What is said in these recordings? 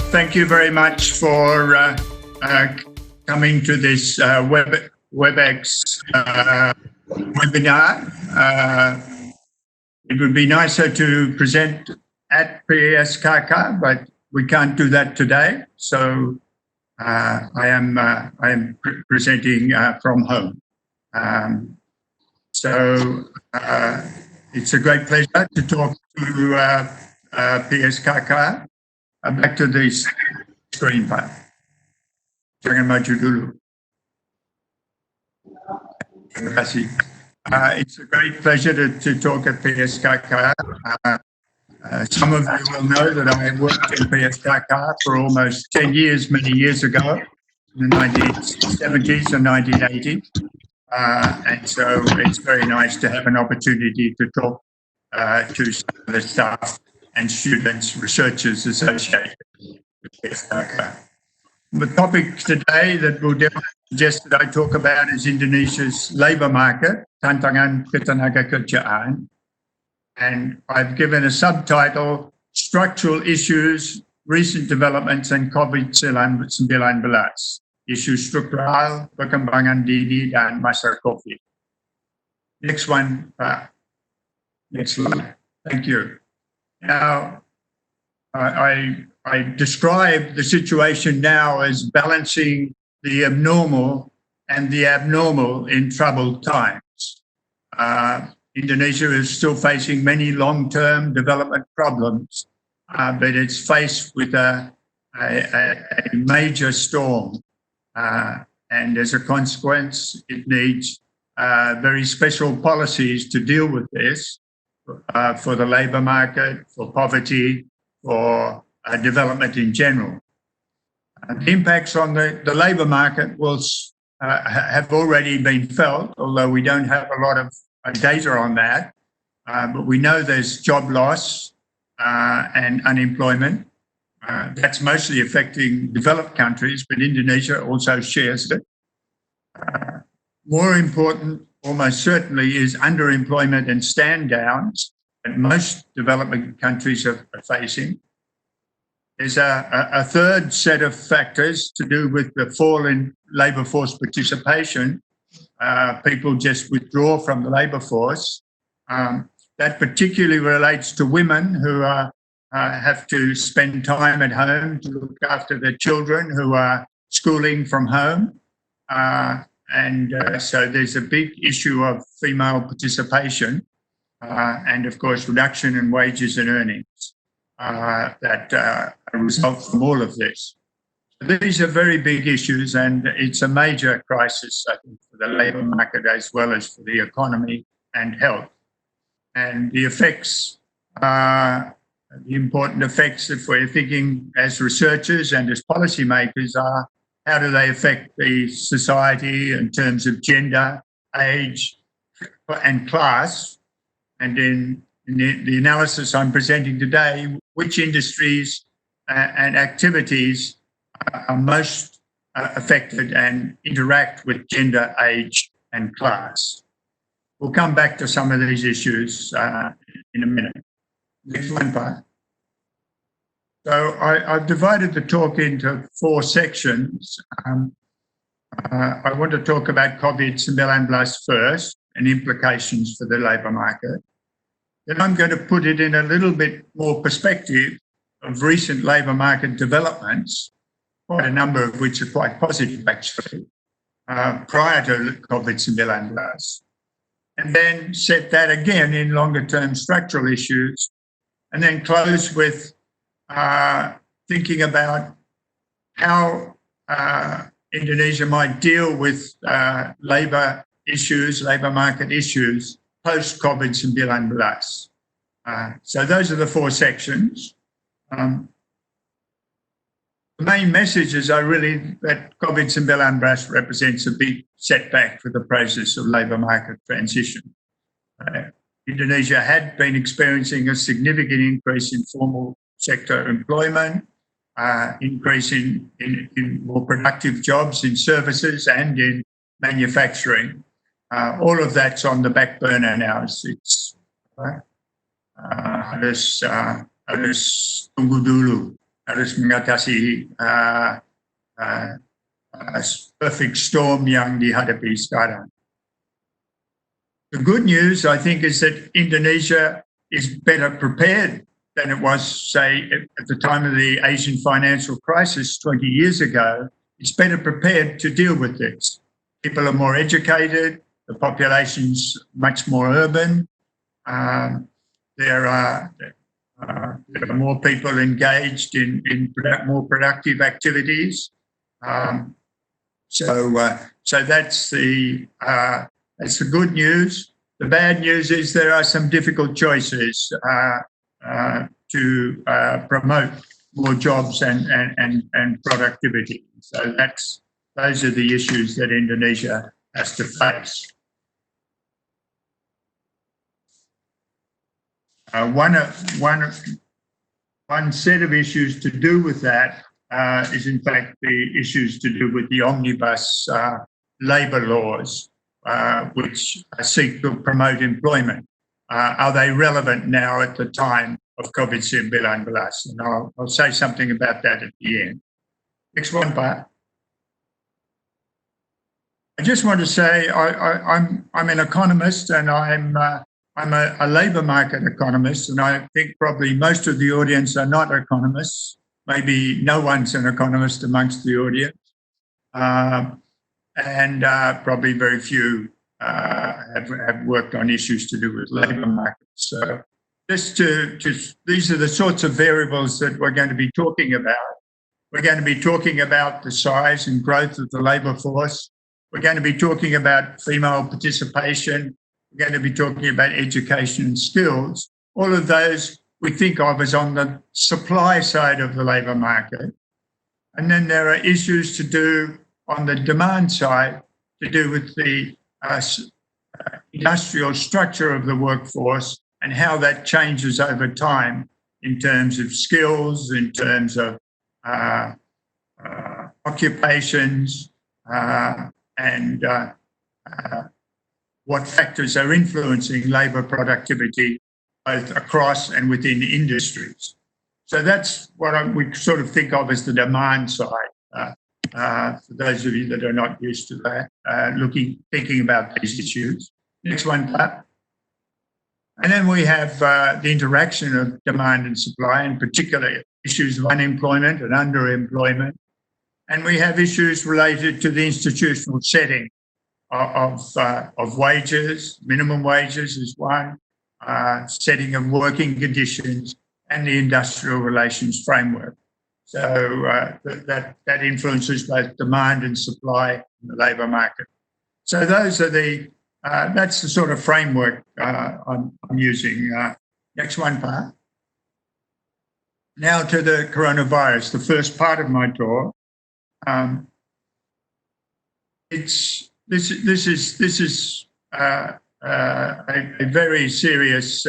thank you very much for coming to this WebEx webinar. It would be nicer to present at PSKK, but we can't do that today. So I am presenting from home. It's a great pleasure to talk to PSKK. Back to the screen, Pak. Jangan maju dulu. Terima kasih. It's a great pleasure to talk at PSKK. Some of you will know that I worked in PSKK for almost 10 years, many years ago, in the 1970s and 1980s. And so it's very nice to have an opportunity to talk to some of the staff and students, researchers associated with PSKK. The topic today that we'll suggest that I talk about is Indonesia's labour market, Tantangan Ketenagakerjaan. And I've given a subtitle, Structural Issues, Recent Developments and COVID-19, Isu Struktural, Perkembangan Dini dan Masa COVID. Next one, next slide. Thank you. Now, I describe the situation now as balancing the abnormal and the abnormal in troubled times. Indonesia is still facing many long-term development problems, but it's faced with a major storm. And as a consequence, it needs very special policies to deal with this for the labour market, for poverty, for development in general. The impacts on the labour market will have already been felt, although we don't have a lot of data on that. But we know there's job loss and unemployment. That's mostly affecting developed countries, but Indonesia also shares it. More important, almost certainly, is underemployment and stand downs that most developing countries are facing. There's a third set of factors to do with the fall in labour force participation. People just withdraw from the labour force. That particularly relates to women who have to spend time at home to look after their children who are schooling from home. So there's a big issue of female participation and, of course, reduction in wages and earnings that result from all of this. These are very big issues, and it's a major crisis, I think, for the labour market as well as for the economy and health. And the effects, the important effects, if we're thinking as researchers and as policymakers, are how do they affect the society in terms of gender, age, and class? And in the analysis I'm presenting today, which industries and activities are most affected and interact with gender, age, and class. We'll come back to some of these issues in a minute. Next one, Pat. So I've divided the talk into 4 sections. I want to talk about COVID-19 first and implications for the labour market. Then I'm going to put it in a little bit more perspective of recent labour market developments, quite a number of which are quite positive actually, prior to COVID-19. And then set that again in longer term structural issues, and then close with thinking about how Indonesia might deal with labour issues, labour market issues post-COVID-19. So those are the 4 sections. The main messages are really that COVID-19 represents a big setback for the process of labour market transition. Indonesia had been experiencing a significant increase in formal sector employment, increase in more productive jobs in services and in manufacturing. All of that's on the back burner now. Harus tunggu dulu. harus mengatasi perfect storm yang dihadapi sekarang. The good news, I think, is that Indonesia is better prepared than it was, say, at the time of the Asian financial crisis 20 years ago. It's better prepared to deal with this. People are more educated, the population's much more urban, there are more people engaged in more productive activities. So that's the good news. The bad news is there are some difficult choices to promote more jobs and productivity. So those are the issues that Indonesia has to face. One set of issues to do with that is in fact the issues to do with the omnibus labour laws, which seek to promote employment. Are they relevant now at the time of COVID-19? And I'll say something about that at the end. Next one, Pat. I just want to say I'm an economist, and I'm a labour market economist, and I think probably most of the audience are not economists. Maybe no one's an economist amongst the audience, and probably very few have worked on issues to do with labour markets. So these are the sorts of variables that we're going to be talking about. We're going to be talking about the size and growth of the labour force. We're going to be talking about female participation. We're going to be talking about education and skills. All of those we think of as on the supply side of the labour market. And then there are issues to do on the demand side to do with the industrial structure of the workforce and how that changes over time in terms of skills, in terms of occupations, and what factors are influencing labour productivity both across and within industries. So that's what we sort of think of as the demand side. For those of you that are not used to that, thinking about these issues. Next one, Pat. And then we have the interaction of demand and supply, in particular issues of unemployment and underemployment. And we have issues related to the institutional setting of wages. Minimum wages is one, setting of working conditions, and the industrial relations framework. So that influences both demand and supply in the labour market. So those are that's the sort of framework I'm using. Next one, Pat. Now to the coronavirus, the first part of my talk. This is a very serious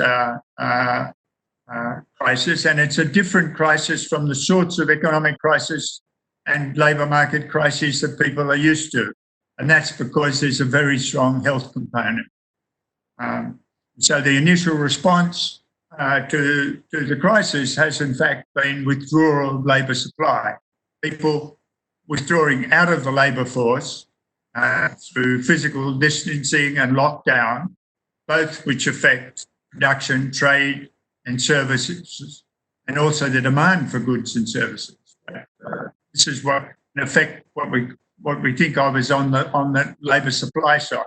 crisis, and it's a different crisis from the sorts of economic crisis and labour market crises that people are used to. And that's because there's a very strong health component. So the initial response to the crisis has in fact been withdrawal of labour supply. People withdrawing out of the labour force through physical distancing and lockdown, both which affect production, trade and services, and also the demand for goods and services. This is what, in effect, what we think of as on the labour supply side.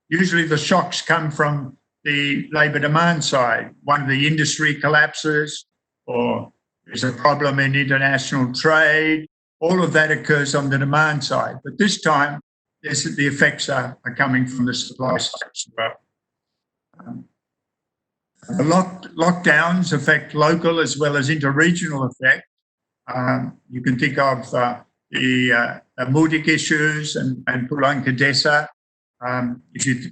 Usually the shocks come from the labour demand side. One of the industry collapses, or there's a problem in international trade. All of that occurs on the demand side. But this time, the effects are coming from the supply side as well. The lockdowns affect local as well as interregional effect. You can think of the mudik issues and Pulang ke Desa.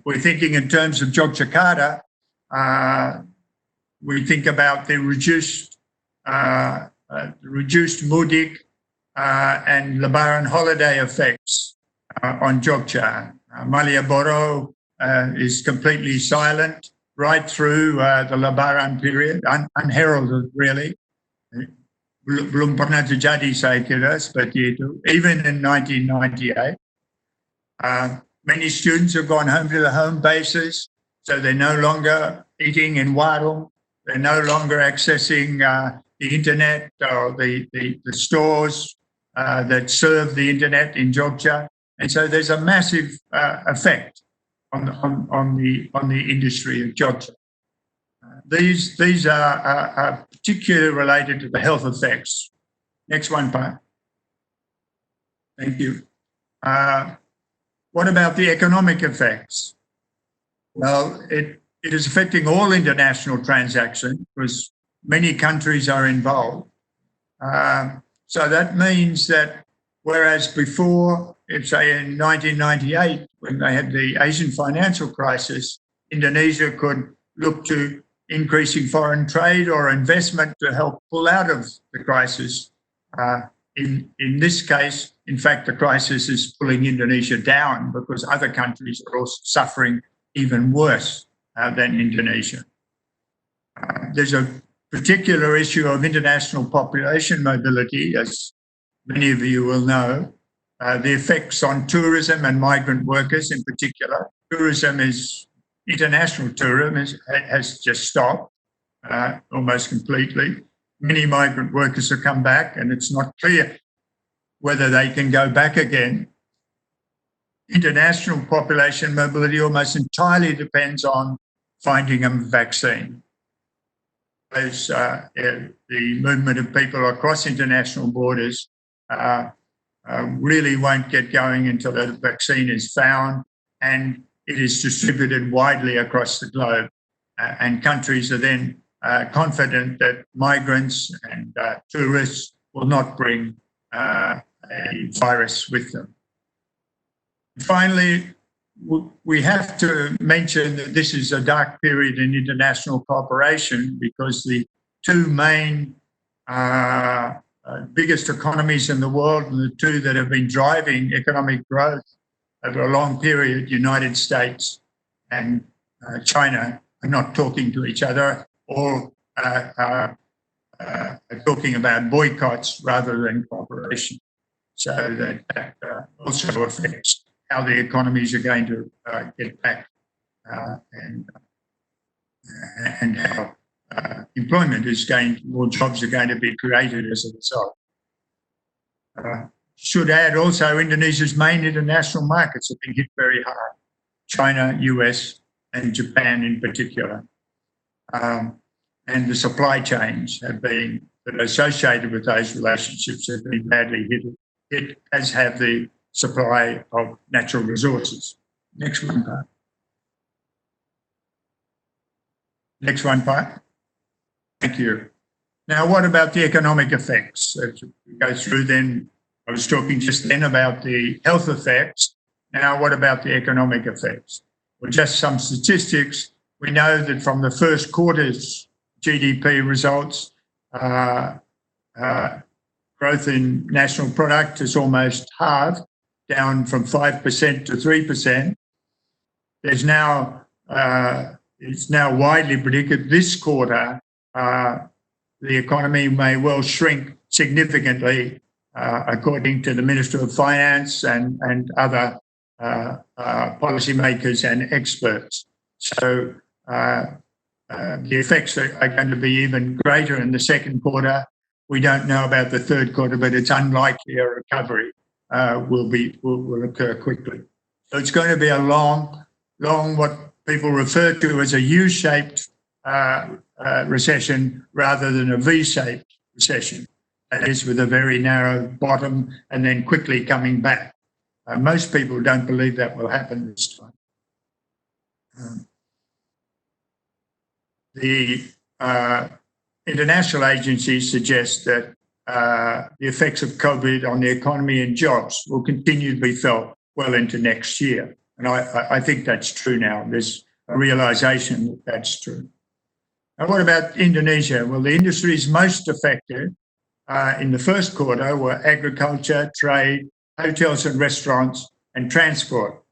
We're thinking in terms of Yogyakarta, we think about the reduced mudik and Lebaran holiday effects on Jogja. Malioboro is completely silent right through the Lebaran period, unheralded really. belum pernah terjadi saya kira seperti itu. Even in 1998, many students have gone home to the home bases, so they're no longer eating in warung, they're no longer accessing the internet or the stores that serve the internet in Jogja. And so there's a massive effect on the industry of Jogja. These are particularly related to the health effects. Next one, Pat. Thank you. What about the economic effects? Well, it is affecting all international transactions because many countries are involved. So that means that whereas before, say in 1998, when they had the Asian financial crisis, Indonesia could look to increasing foreign trade or investment to help pull out of the crisis. In this case, in fact, the crisis is pulling Indonesia down because other countries are also suffering even worse than Indonesia. There's a particular issue of international population mobility, as many of you will know, the effects on tourism and migrant workers in particular. Tourism is international tourism has just stopped almost completely. Many migrant workers have come back and it's not clear whether they can go back again. International population mobility almost entirely depends on finding a vaccine. As the movement of people across international borders really won't get going until a vaccine is found and it is distributed widely across the globe. And countries are then confident that migrants and tourists will not bring a virus with them. Finally, we have to mention that this is a dark period in international cooperation because the two main biggest economies in the world and the two that have been driving economic growth over a long period, United States and China, are not talking to each other or talking about boycotts rather than cooperation. So that also affects how the economies are going to get back and how employment is going, more jobs are going to be created as a result. Should add also Indonesia's main international markets have been hit very hard. China, US, and Japan in particular. And the supply chains have been, that are associated with those relationships have been badly hit, as have the supply of natural resources. Next one, Pat. Next one, Pat. Thank you. Now, what about the economic effects? As we go through then, I was talking just then about the health effects. Now, what about the economic effects? Well, just some statistics. We know that from the first quarter's GDP results, growth in national product is almost halved, down from 5% to 3%. There's now, it's now widely predicted this quarter, the economy may well shrink significantly, according to the Minister of Finance and other policymakers and experts. So the effects are going to be even greater in the second quarter. We don't know about the third quarter, but it's unlikely a recovery will occur quickly. So it's going to be a long, what people refer to as a U-shaped recession rather than a V-shaped recession. That is, with a very narrow bottom and then quickly coming back. Most people don't believe that will happen this time. The international agencies suggest that the effects of COVID on the economy and jobs will continue to be felt well into next year. And I think that's true now. There's a realization that that's true. Now, what about Indonesia? Well, the industries most affected in the first quarter were agriculture, trade, hotels and restaurants, and transport.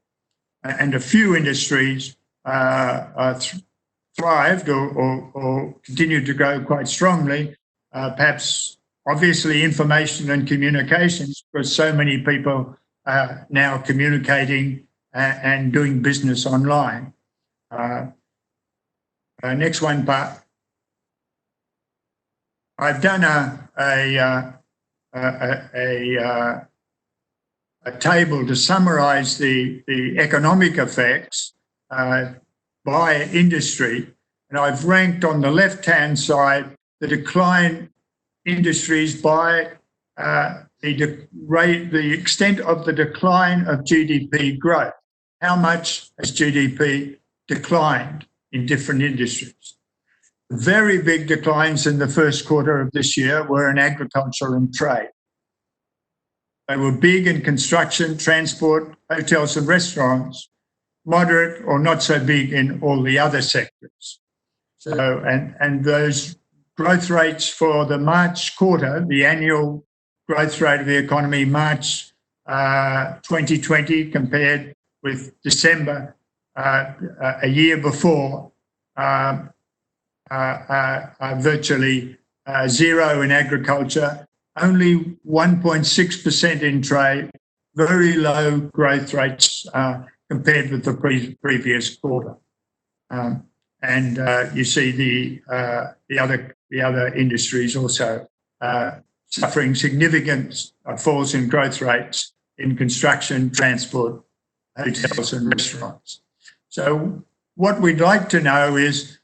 And a few industries thrived or continued to grow quite strongly. Perhaps obviously information and communications, because so many people are now communicating and doing business online. Next one, Pat. I've done a table to summarize the economic effects by industry, and I've ranked on the left-hand side the decline industries by the extent of the decline of GDP growth. How much has GDP declined in different industries? Very big declines in the first quarter of this year were in agriculture and trade. They were big in construction, transport, hotels and restaurants, moderate or not so big in all the other sectors. So, and those growth rates for the March quarter, the annual growth rate of the economy, March 2020 compared with December a year before, are virtually zero in agriculture, only 1.6% in trade, very low growth rates compared with the previous quarter. And you see the other industries also suffering significant falls in growth rates in construction, transport, hotels and restaurants. So what we'd like to know is,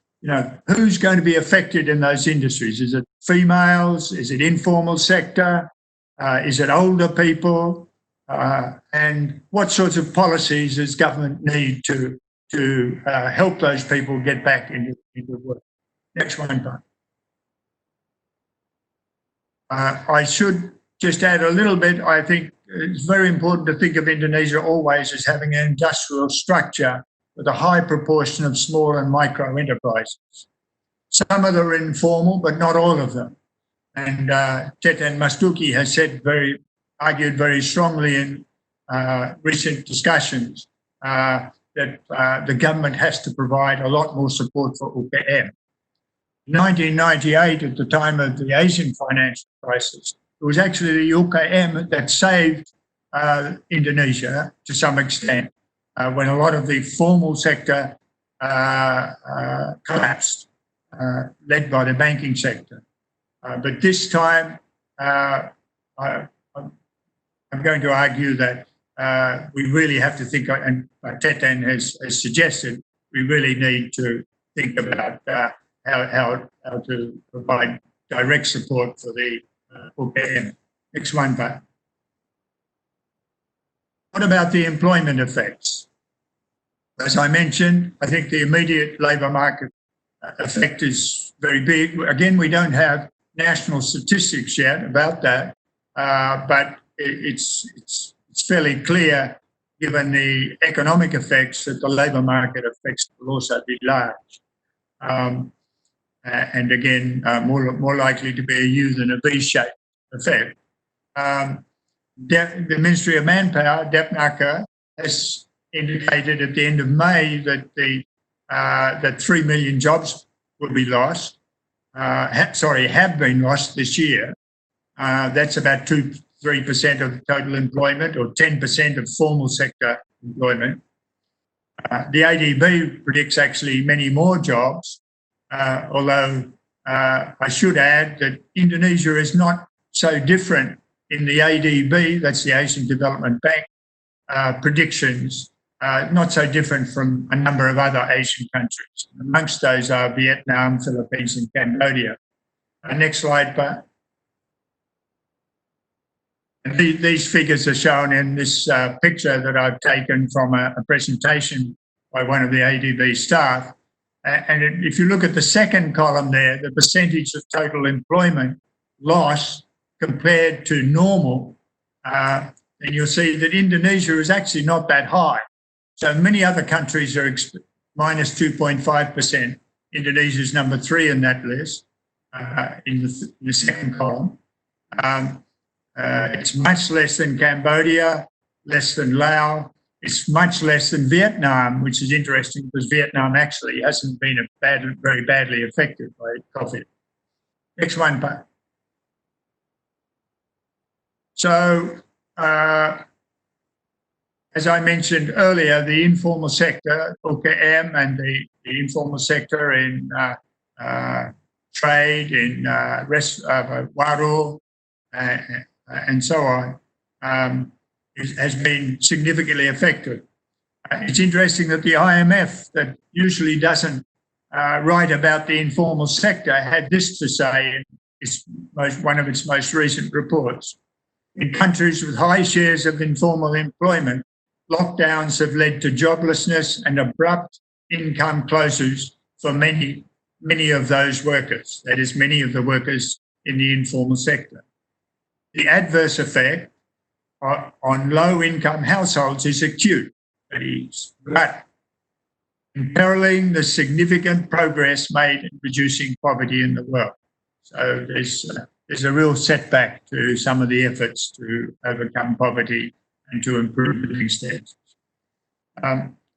who's going to be affected in those industries? Is it females? Is it informal sector? Is it older people? And what sorts of policies does government need to help those people get back into work? Next one, Brian. I should just add a little bit. I think it's very important to think of Indonesia always as having an industrial structure with a high proportion of small and micro enterprises. Some of them are informal, but not all of them. And Tetan Mastuki has argued very strongly in recent discussions that the government has to provide a lot more support for UGM. In 1998, at the time of the Asian financial crisis, it was actually the UGM that saved Indonesia to some extent when a lot of the formal sector collapsed, led by the banking sector. But this time, I'm going to argue that we really have to think, and Tetan has suggested, we really need to think about how to provide direct support for the UGM. Next one, Pat. What about the employment effects? As I mentioned, I think the immediate labour market effect is very big. Again, we don't have national statistics yet about that, but it's fairly clear, given the economic effects, that the labour market effects will also be large. And again, more likely to be a U than a V-shaped effect. The Ministry of Manpower, Depnaka, has indicated at the end of May that that 3 million jobs will be lost. Have been lost this year. That's about 3% of total employment, or 10% of formal sector employment. The ADB predicts actually many more jobs, although I should add that Indonesia is not so different in the ADB, that's the Asian Development Bank, predictions, not so different from a number of other Asian countries. Amongst those are Vietnam, Philippines and Cambodia. Next slide, Pat. And these figures are shown in this picture that I've taken from a presentation by one of the ADB staff. And if you look at the second column there, the percentage of total employment loss compared to normal, then you'll see that Indonesia is actually not that high. So many other countries are minus 2.5%. Indonesia is number 3 in that list, in the second column. It's much less than Cambodia, less than Laos. It's much less than Vietnam, which is interesting because Vietnam actually hasn't been very badly affected by COVID. Next one, Pat. So, as I mentioned earlier, the informal sector, UGM, and the informal sector in trade, in waru, and so on, has been significantly affected. It's interesting that the IMF, that usually doesn't write about the informal sector, had this to say in one of its most recent reports. In countries with high shares of informal employment, lockdowns have led to joblessness and abrupt income closures for many of those workers, that is, many of the workers in the informal sector. The adverse effect on low-income households is acute, but imperiling the significant progress made in reducing poverty in the world. So there's a real setback to some of the efforts to overcome poverty and to improve living standards.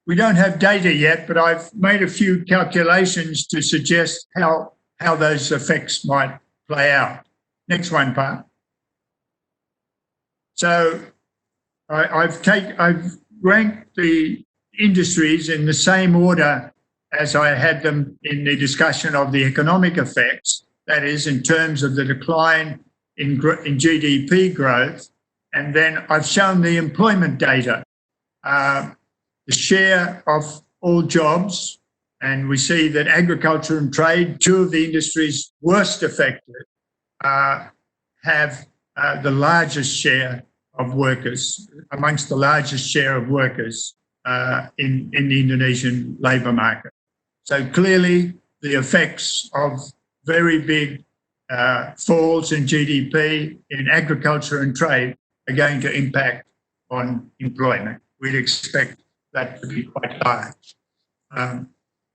We don't have data yet, but I've made a few calculations to suggest how those effects might play out. Next one, Pat. So I've ranked the industries in the same order as I had them in the discussion of the economic effects, that is, in terms of the decline in GDP growth. And then I've shown the employment data, the share of all jobs, and we see that agriculture and trade, two of the industries worst affected, have the largest share of workers, amongst the largest share of workers in the Indonesian labour market. So clearly the effects of very big falls in GDP in agriculture and trade are going to impact on employment. We'd expect that to be quite large.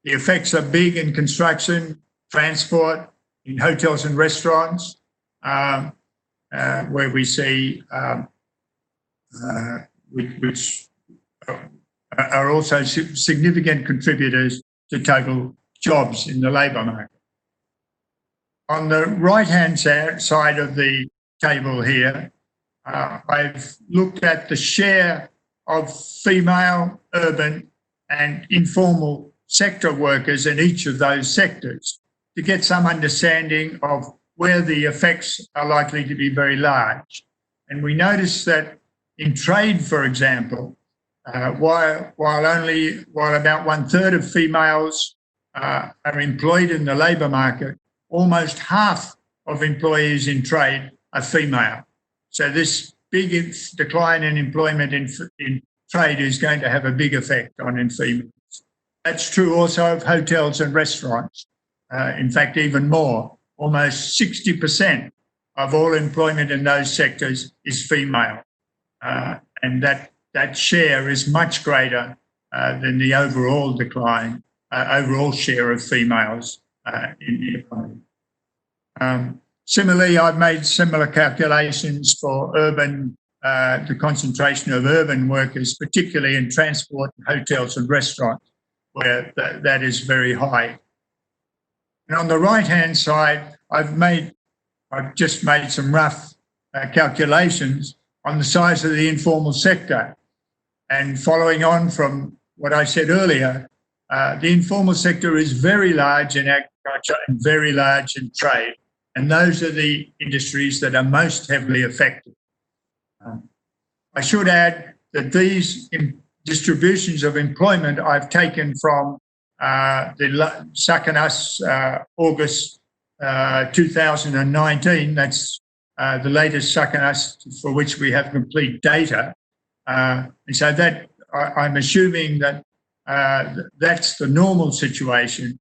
The effects are big in construction, transport, in hotels and restaurants, where we see which are also significant contributors to total jobs in the labour market. On the right-hand side of the table here, I've looked at the share of female, urban and informal sector workers in each of those sectors to get some understanding of where the effects are likely to be very large. And we notice that in trade, for example, while about 1/3 of females are employed in the labour market, almost half of employees in trade are female. So this big decline in employment in trade is going to have a big effect on females. That's true also of hotels and restaurants. In fact, even more, almost 60% of all employment in those sectors is female. And that share is much greater than the overall decline, overall share of females in the economy. Similarly, I've made similar calculations for urban, the concentration of urban workers, particularly in transport, hotels and restaurants, where that is very high. And on the right-hand side, I've just made some rough calculations on the size of the informal sector. And following on from what I said earlier, the informal sector is very large in agriculture and very large in trade. And those are the industries that are most heavily affected. I should add that these distributions of employment I've taken from the Sakanas August 2019. That's the latest Sakanas for which we have complete data. And so that I'm assuming that that's the normal situation,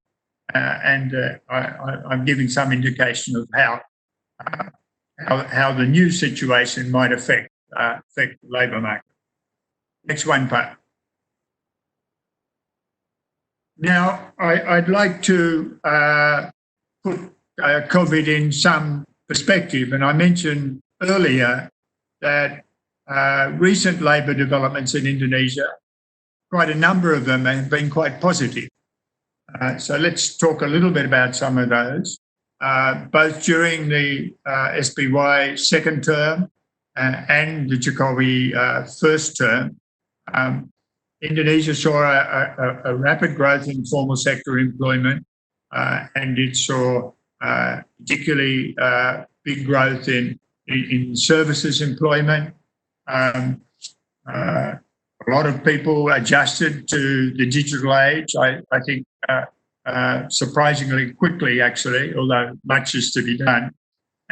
and I'm giving some indication of how the new situation might affect the labour market. Next one, Pat. Now, I'd like to put COVID in some perspective, and I mentioned earlier that recent labour developments in Indonesia, quite a number of them have been quite positive. So let's talk a little bit about some of those. Both during the SBY second term and the Jokowi first term, Indonesia saw a rapid growth in formal sector employment, and it saw particularly big growth in services employment. A lot of people adjusted to the digital age, I think surprisingly quickly, actually, although much is to be done.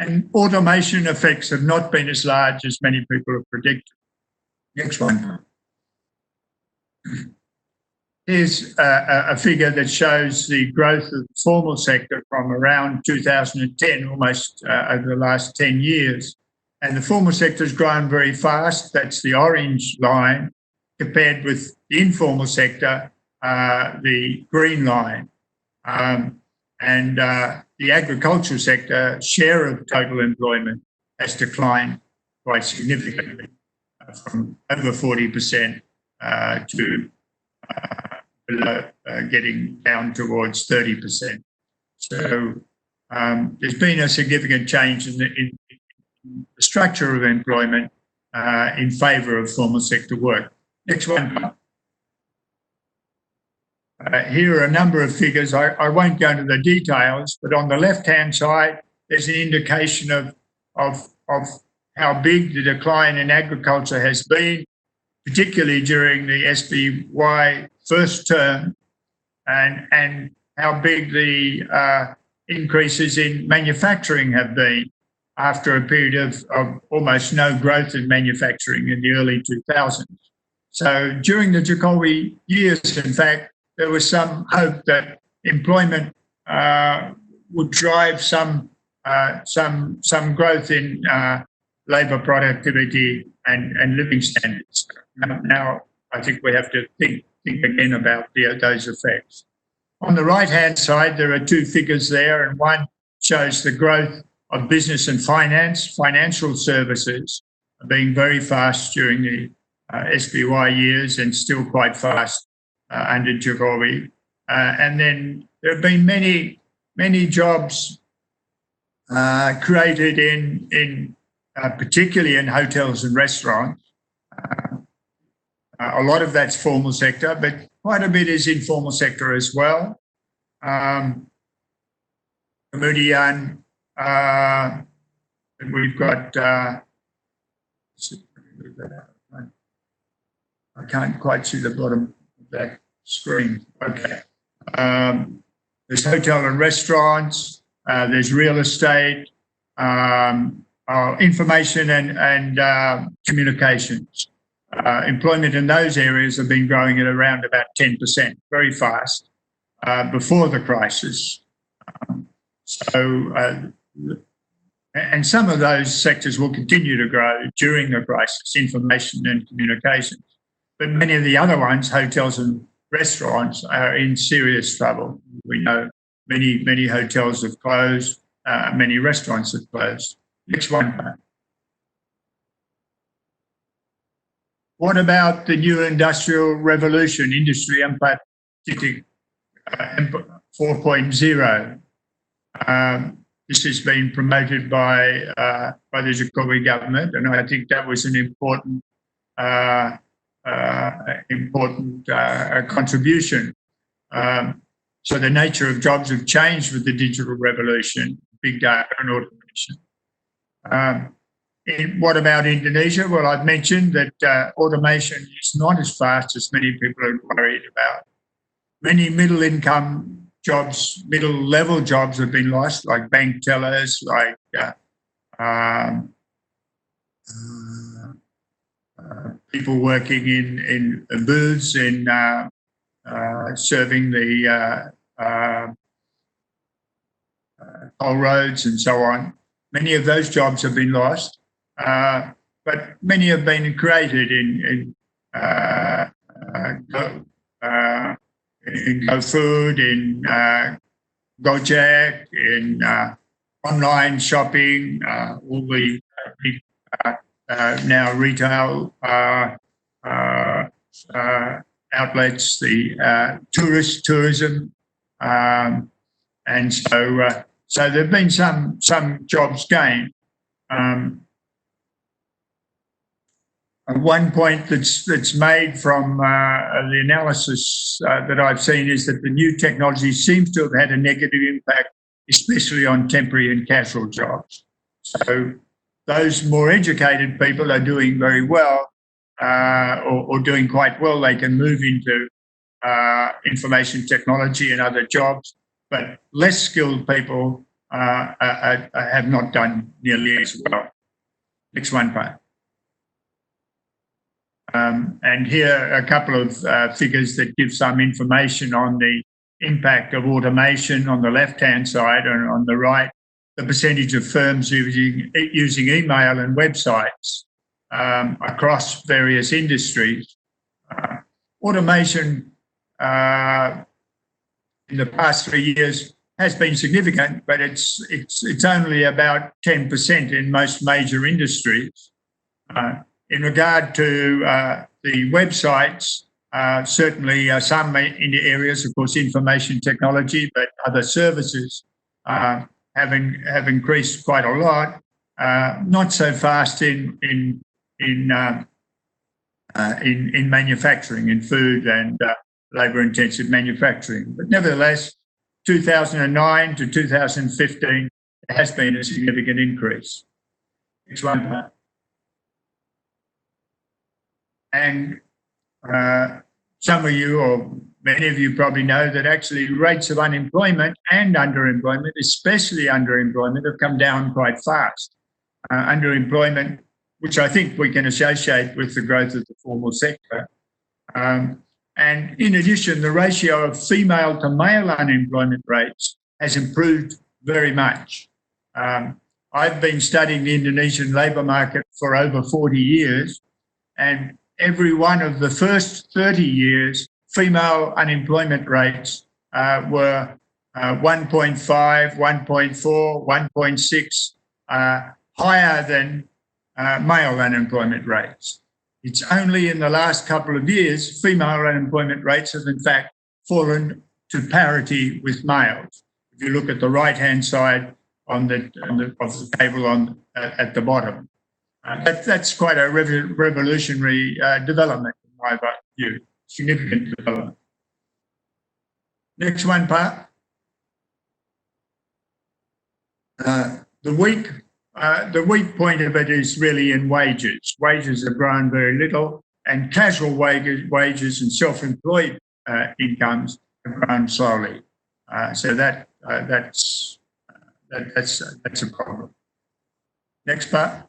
And automation effects have not been as large as many people have predicted. Next one. Here's a figure that shows the growth of the formal sector from around 2010, almost over the last 10 years. And the formal sector has grown very fast. That's the orange line, compared with the informal sector, the green line. And the agricultural sector share of total employment has declined quite significantly, from over 40% to below, getting down towards 30%. So there's been a significant change in the structure of employment in favour of formal sector work. Next one. Here are a number of figures. I won't go into the details, but on the left-hand side, there's an indication of how big the decline in agriculture has been, particularly during the SBY first term, and how big the increases in manufacturing have been after a period of almost no growth in manufacturing in the early 2000s. So during the Jokowi years, in fact, there was some hope that employment would drive some growth in labour productivity and living standards. Now, I think we have to think again about those effects. On the right-hand side, there are two figures there, and one shows the growth of business and finance, financial services, being very fast during the SBY years and still quite fast under Jokowi. And then there have been many jobs created in particularly in hotels and restaurants. A lot of that's formal sector, but quite a bit is informal sector as well. Kemudian we've got, I can't quite see the bottom of that screen. Okay. There's hotel and restaurants, there's real estate, information and communications. Employment in those areas have been growing at around about 10%, very fast, before the crisis. And some of those sectors will continue to grow during the crisis, information and communications. But many of the other ones, hotels and restaurants, are in serious trouble. We know many hotels have closed, many restaurants have closed. Next one. What about the new industrial revolution, Industri 4.0? This has been promoted by the Jokowi government, and I think that was an important contribution. So the nature of jobs have changed with the digital revolution, big data and automation. What about Indonesia? Well, I've mentioned that automation is not as fast as many people are worried about. Many middle-income jobs, middle-level jobs have been lost, like bank tellers, like people working in booths, in serving the toll roads and so on. Many of those jobs have been lost, but many have been created in GoFood, in Gojek, in online shopping, all the now retail outlets, the tourism, and so there have been some jobs gained. One point that's made from the analysis that I've seen is that the new technology seems to have had a negative impact, especially on temporary and casual jobs. So those more educated people are doing very well or doing quite well. They can move into information technology and other jobs, but less skilled people have not done nearly as well. Next one, please. And here are a couple of figures that give some information on the impact of automation on the left-hand side, and on the right, the percentage of firms using email and websites across various industries. Automation in the past 3 years has been significant, but it's only about 10% in most major industries. In regard to the websites, certainly some in the areas, of course, information technology, but other services have increased quite a lot. Not so fast in manufacturing, in food and labour-intensive manufacturing, but nevertheless, 2009 to 2015 there has been a significant increase. Next one. And some of you, or many of you, probably know that actually rates of unemployment and underemployment, especially underemployment, have come down quite fast. Underemployment, which I think we can associate with the growth of the formal sector. And in addition, the ratio of female to male unemployment rates has improved very much. I've been studying the Indonesian labour market for over 40 years, and every one of the first 30 years, female unemployment rates were 1.5, 1.4, 1.6 higher than male unemployment rates. It's only in the last couple of years female unemployment rates have in fact fallen to parity with males. If you look at the right-hand side of the table at the bottom. That's quite a revolutionary development in my view, significant development. Next one, Pat. The weak point of it is really in wages. Wages have grown very little, and casual wages and self-employed incomes have grown slowly. So that's a problem. Next part.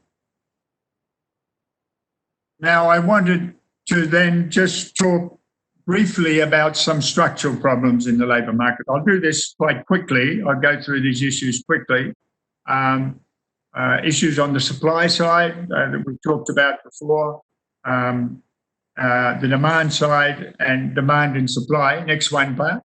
Now, I wanted to then just talk briefly about some structural problems in the labour market. I'll do this quite quickly. I'll go through these issues quickly. Issues on the supply side that we've talked about before, the demand side, and demand and supply. Next one, Pat.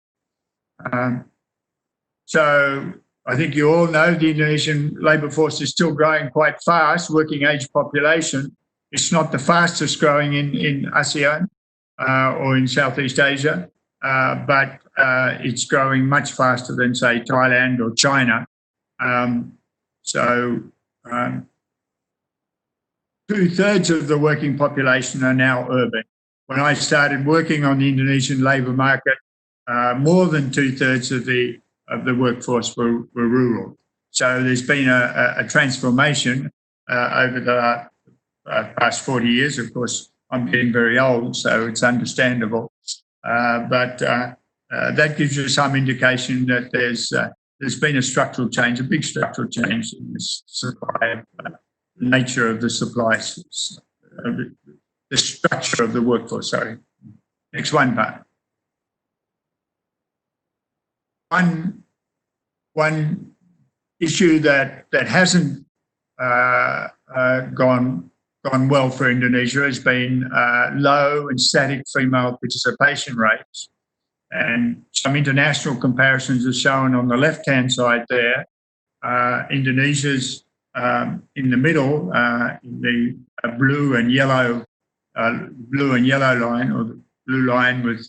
So I think you all know the Indonesian labour force is still growing quite fast, working age population. It's not the fastest growing in ASEAN or in Southeast Asia, but it's growing much faster than, say, Thailand or China. So 2/3 of the working population are now urban. When I started working on the Indonesian labour market, more than 2/3 of the workforce were rural. So there's been a transformation over the past 40 years. Of course, I'm getting very old, so it's understandable. But that gives you some indication that there's been a structural change, a big structural change in this supply, nature of the supply, the structure of the workforce. Sorry. Next one, Pat. One issue that hasn't gone well for Indonesia has been low and static female participation rates. And some international comparisons are shown on the left-hand side there. Indonesia's in the middle, in the blue and yellow line, or the blue line with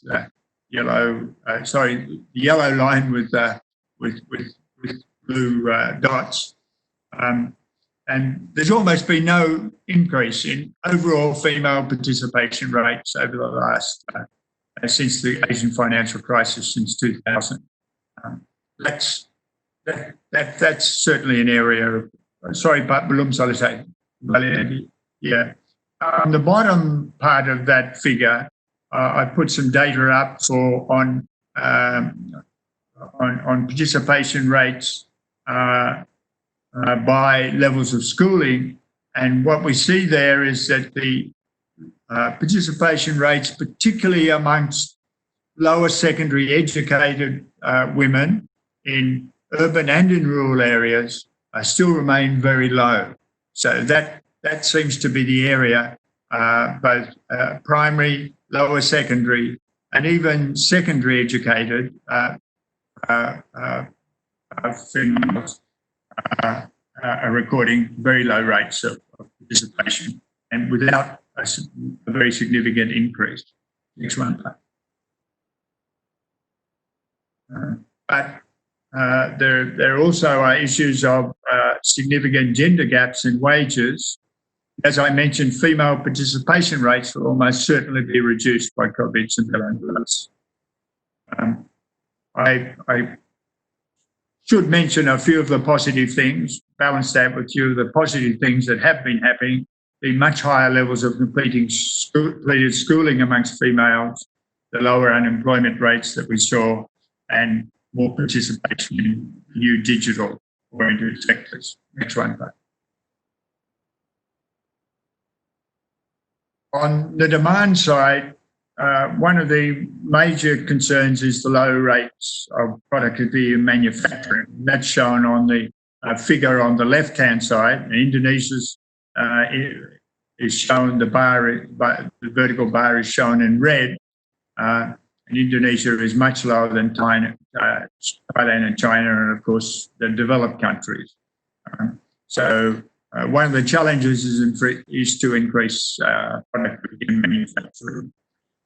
yellow. The yellow line with blue dots. And there's almost been no increase in overall female participation rates over the last, since the Asian financial crisis since 2000. That's certainly an area of, sorry, but belum selesai. Yeah. On the bottom part of that figure, I put some data up on participation rates by levels of schooling, and what we see there is that the participation rates, particularly amongst lower secondary educated women in urban and in rural areas, still remain very low. So that seems to be the area, both primary, lower secondary, and even secondary educated females are recording very low rates of participation and without a very significant increase. Next one. But there also are issues of significant gender gaps in wages. As I mentioned, female participation rates will almost certainly be reduced by COVID-19. I should mention a few of the positive things, balance that with a few of the positive things that have been happening, the much higher levels of completed schooling amongst females, the lower unemployment rates that we saw, and more participation in new digital-oriented sectors. Next one, please. On the demand side, one of the major concerns is the low rates of productivity in manufacturing. That's shown on the figure on the left-hand side. Indonesia's is shown, the vertical bar is shown in red. And Indonesia is much lower than Thailand and China, and of course the developed countries. So one of the challenges is to increase productivity in manufacturing.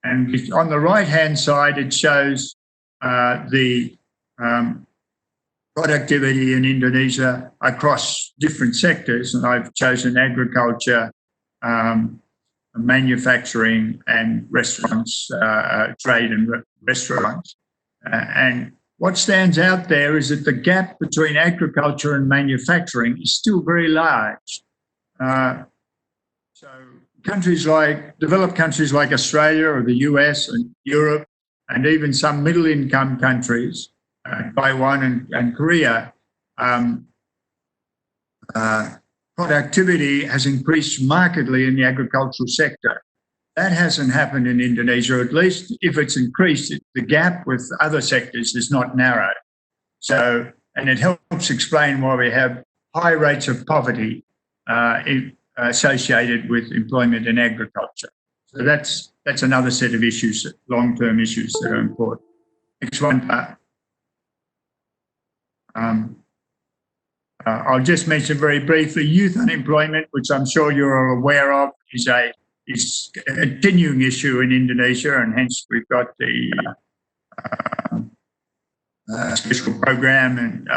And on the right-hand side, it shows the productivity in Indonesia across different sectors, and I've chosen agriculture, manufacturing, and restaurants, trade and restaurants. And what stands out there is that the gap between agriculture and manufacturing is still very large. So developed countries like Australia or the US and Europe, and even some middle-income countries, Taiwan and Korea, productivity has increased markedly in the agricultural sector. That hasn't happened in Indonesia, or at least if it's increased, the gap with other sectors is not narrowed. So, and it helps explain why we have high rates of poverty associated with employment in agriculture. So that's another set of issues, long-term issues that are important. Next one. I'll just mention very briefly youth unemployment, which I'm sure you're all aware of, is a continuing issue in Indonesia, and hence we've got the special program, and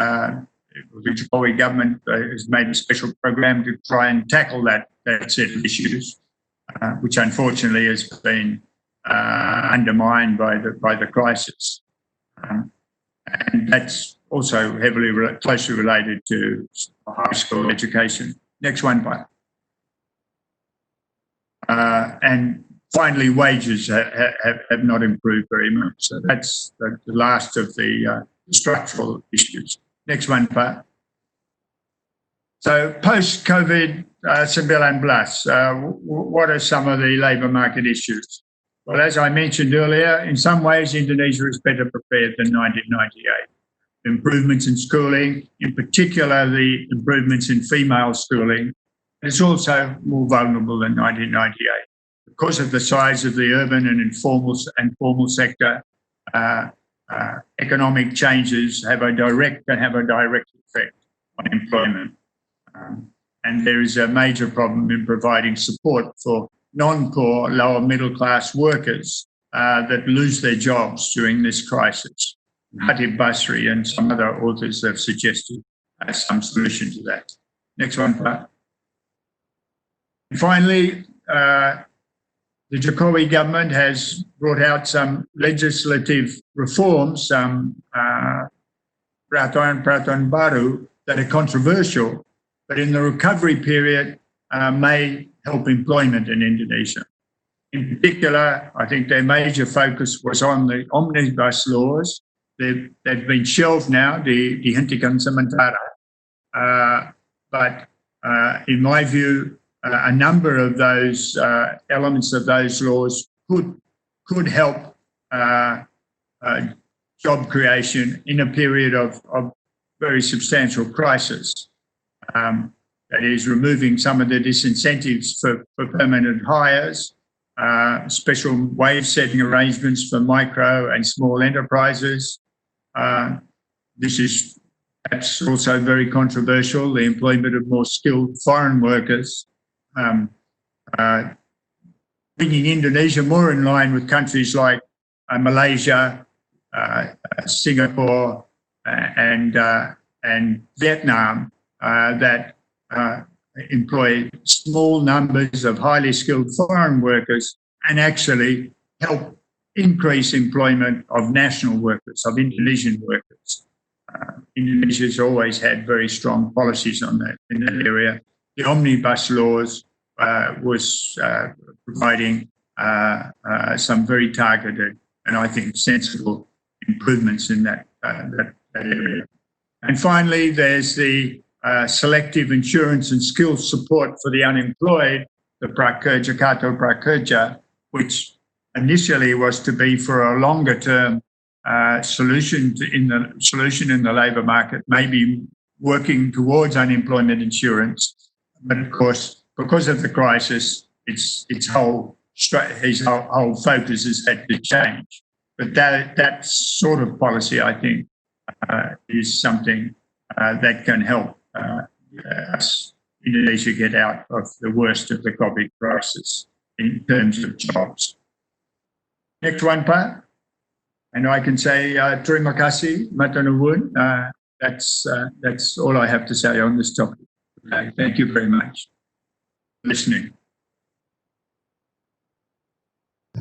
the Jokowi government has made a special program to try and tackle that set of issues, which unfortunately has been undermined by the crisis. And that's also closely related to high school education. Next one, please. And finally, wages have not improved very much. So that's the last of the structural issues. Next one, please. So post-COVID-19, what are some of the labour market issues? Well, as I mentioned earlier, in some ways, Indonesia is better prepared than 1998. Improvements in schooling, in particular the improvements in female schooling, but it's also more vulnerable than 1998. Because of the size of the urban and formal sector, economic changes can have a direct effect on employment. And there is a major problem in providing support for non-core, lower middle-class workers that lose their jobs during this crisis. Hatib Basri and some other authors have suggested some solution to that. Next one, please. Finally, the Jokowi government has brought out some legislative reforms, some peraturan baru that are controversial, but in the recovery period may help employment in Indonesia. In particular, I think their major focus was on the omnibus laws. They've been shelved now, dihentikan sementara. But in my view, a number of those elements of those laws could help job creation in a period of very substantial crisis. That is, removing some of the disincentives for permanent hires, special wage setting arrangements for micro and small enterprises. This is perhaps also very controversial, the employment of more skilled foreign workers, bringing Indonesia more in line with countries like Malaysia, Singapore, and Vietnam that employ small numbers of highly skilled foreign workers and actually help increase employment of national workers, of Indonesian workers. Indonesia's always had very strong policies on that in that area. The omnibus laws was providing some very targeted and I think sensible improvements in that area. And finally, there's the selective insurance and skills support for the unemployed, the Prakerja, Kartu Prakerja, which initially was to be for a longer term solution in the labour market, maybe working towards unemployment insurance. But of course, because of the crisis, his whole focus has had to change. But that sort of policy, I think, is something that can help us, Indonesia, get out of the worst of the COVID crisis in terms of jobs. Next one, Pak. And I can say terima kasih, matur nuwun. That's all I have to say on this topic. Thank you very much for listening.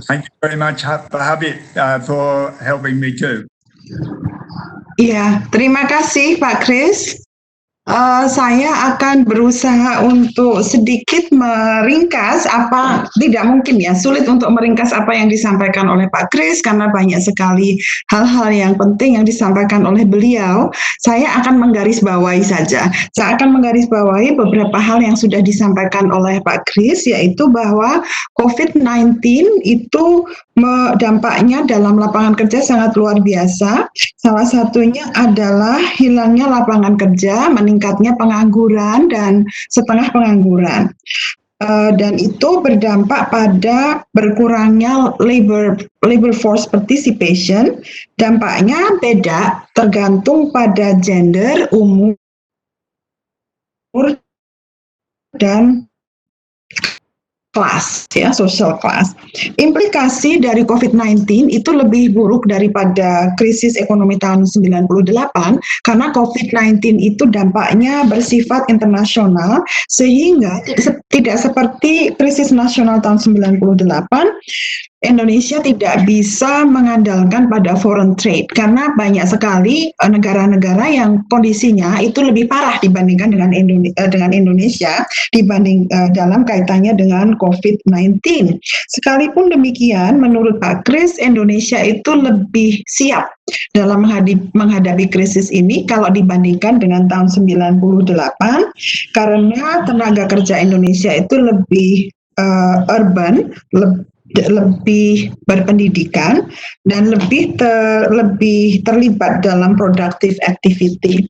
Thank you very much, Pak Habib, for helping me too. Ya, terima kasih Pak Kris. Saya akan berusaha untuk sedikit meringkas tidak mungkin ya, sulit untuk meringkas apa yang disampaikan oleh Pak Kris karena banyak sekali hal-hal yang penting yang disampaikan oleh beliau. Saya akan menggarisbawahi saja. Saya akan menggarisbawahi beberapa hal yang sudah disampaikan oleh Pak Kris, yaitu bahwa COVID-19 itu dampaknya dalam lapangan kerja sangat luar biasa. Salah satunya adalah hilangnya lapangan kerja, meningkatnya pengangguran dan setengah pengangguran. Dan itu berdampak pada berkurangnya labor force participation. Dampaknya beda tergantung pada gender, umur, dan kelas, ya, social class. Implikasi dari COVID-19 itu lebih buruk daripada krisis ekonomi tahun 98 karena COVID-19 itu dampaknya bersifat internasional sehingga tidak seperti krisis nasional tahun 98. Indonesia tidak bisa mengandalkan pada foreign trade karena banyak sekali negara-negara yang kondisinya itu lebih parah dibandingkan dengan Indonesia dibanding dalam kaitannya dengan COVID-19. Sekalipun demikian, menurut Pak Kris, Indonesia itu lebih siap dalam menghadapi krisis ini kalau dibandingkan dengan tahun 98 karena tenaga kerja Indonesia itu lebih urban, lebih berpendidikan dan lebih terlibat dalam productive activity.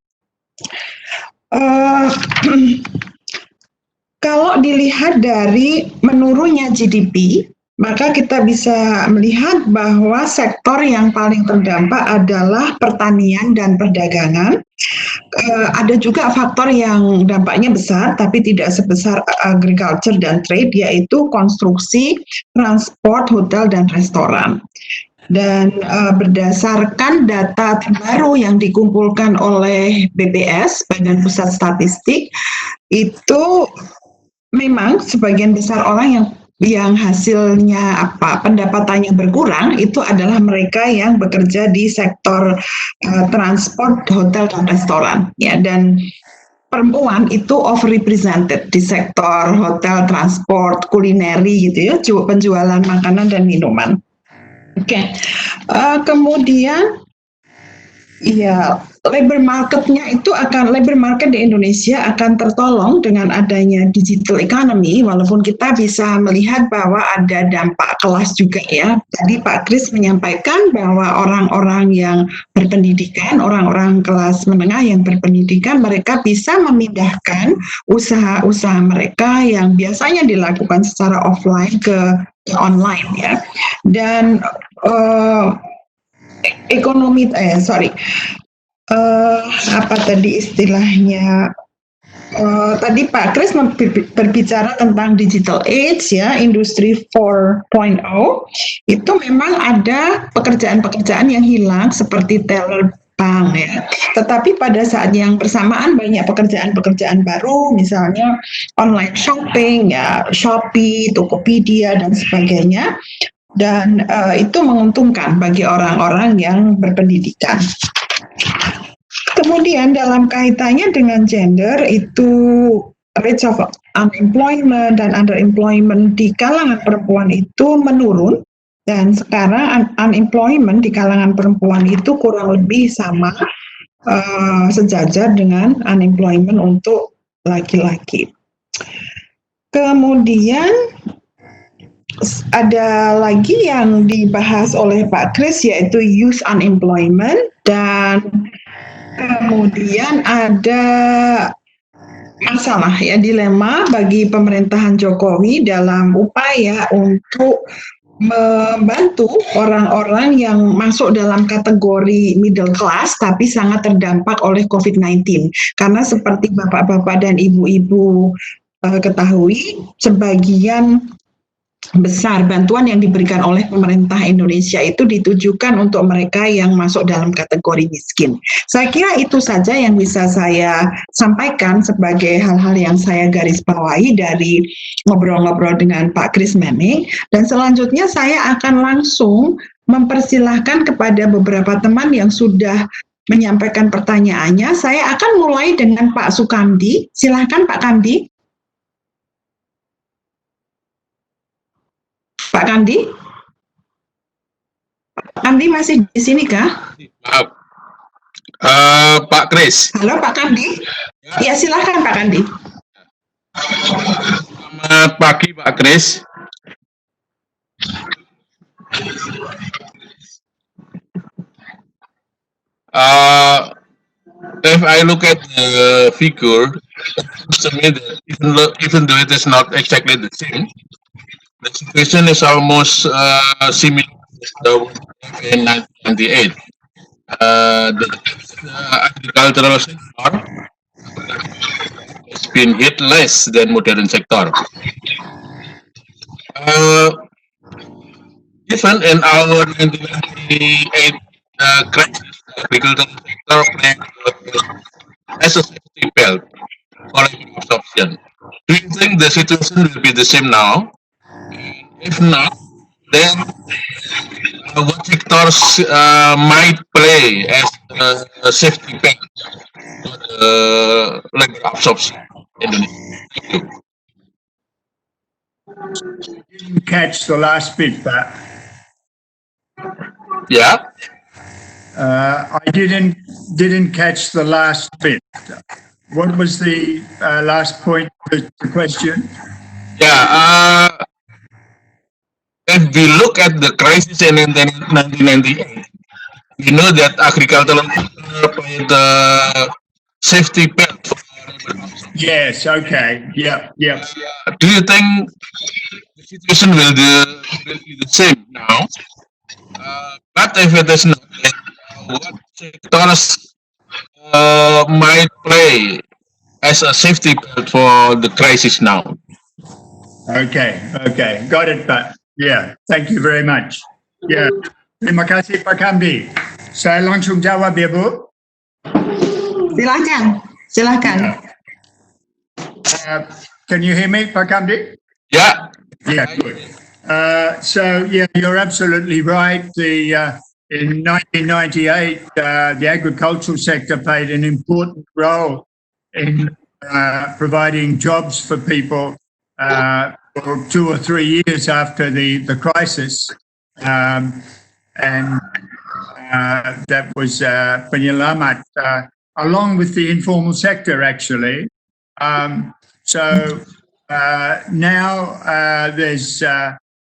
Kalau dilihat dari menurunnya GDP, maka kita bisa melihat bahwa sektor yang paling terdampak adalah pertanian dan perdagangan. Ada juga faktor yang dampaknya besar tapi tidak sebesar agriculture dan trade, yaitu konstruksi, transport, hotel, dan restoran. Dan berdasarkan data terbaru yang dikumpulkan oleh BPS, Badan Pusat Statistik, itu memang sebagian besar orang yang hasilnya pendapatannya berkurang itu adalah mereka yang bekerja di sektor transport, hotel dan restoran, ya. Dan perempuan itu overrepresented di sektor hotel, transport, kulineri gitu ya, penjualan makanan dan minuman. Oke. Kemudian ya, labor market di Indonesia akan tertolong dengan adanya digital economy, walaupun kita bisa melihat bahwa ada dampak kelas juga ya. Tadi Pak Kris menyampaikan bahwa orang-orang yang berpendidikan, orang-orang kelas menengah yang berpendidikan, mereka bisa memindahkan usaha-usaha mereka yang biasanya dilakukan secara offline ke online ya. Dan apa tadi istilahnya? Tadi Pak Kris berbicara tentang digital age ya, industri 4.0, itu memang ada pekerjaan-pekerjaan yang hilang seperti teller bank ya. Tetapi pada saat yang bersamaan banyak pekerjaan-pekerjaan baru, misalnya online shopping ya, Shopee, Tokopedia dan sebagainya. Dan itu menguntungkan bagi orang-orang yang berpendidikan. Kemudian dalam kaitannya dengan gender itu rate of unemployment dan underemployment di kalangan perempuan itu menurun, dan sekarang unemployment di kalangan perempuan itu kurang lebih sama, sejajar dengan unemployment untuk laki-laki. Kemudian ada lagi yang dibahas oleh Pak Kris yaitu youth unemployment, dan kemudian ada masalah ya, dilema bagi pemerintahan Jokowi dalam upaya untuk membantu orang-orang yang masuk dalam kategori middle class tapi sangat terdampak oleh COVID-19. Karena seperti bapak-bapak dan ibu-ibu ketahui, sebagian besar bantuan yang diberikan oleh pemerintah Indonesia itu ditujukan untuk mereka yang masuk dalam kategori miskin. Saya kira itu saja yang bisa saya sampaikan sebagai hal-hal yang saya garis bawahi dari ngobrol-ngobrol dengan Pak Kris Mening. Dan selanjutnya saya akan langsung mempersilahkan kepada beberapa teman yang sudah menyampaikan pertanyaannya. Saya akan mulai dengan Pak Sukamdi. Silakan Pak Kamdi. Pak Kamdi? Pak Kamdi masih di sini kah? Maaf. Pak Kris. Halo Pak Kamdi? Ya silakan Pak Kamdi. Selamat pagi Pak Kris. If I look at the figure, it seems to me that even though it is not exactly the same, the situation is almost similar to in 1998. The agricultural sector has been hit less than modern sector. Even in our 1998 crisis, the agricultural sector played as a safety belt for absorption. Do you think the situation will be the same now? If not, then what sectors might play as a safety belt for the labor absorption in Indonesia? Thank you. Didn't catch the last bit, Pat. Yeah. I didn't catch the last bit. What was the last point of the question? Yeah. If we look at the crisis in 1998, we know that agricultural played the safety belt. Yes. Okay. Yep. Do you think the situation will be the same now? But if it is not, what sectors might play as a safety belt for the crisis now? Okay. Got it, Pat. Yeah. Thank you very much. Yeah. Terima kasih Pak Kamdi. Saya langsung jawab ya Bu. Silakan. Can you hear me, Pak Kamdi? Yeah. Yeah, good. So, yeah, you're absolutely right. In 1998, the agricultural sector played an important role in providing jobs for people for 2 or 3 years after the crisis. And that was penyelamat, along with the informal sector, actually. So now there's,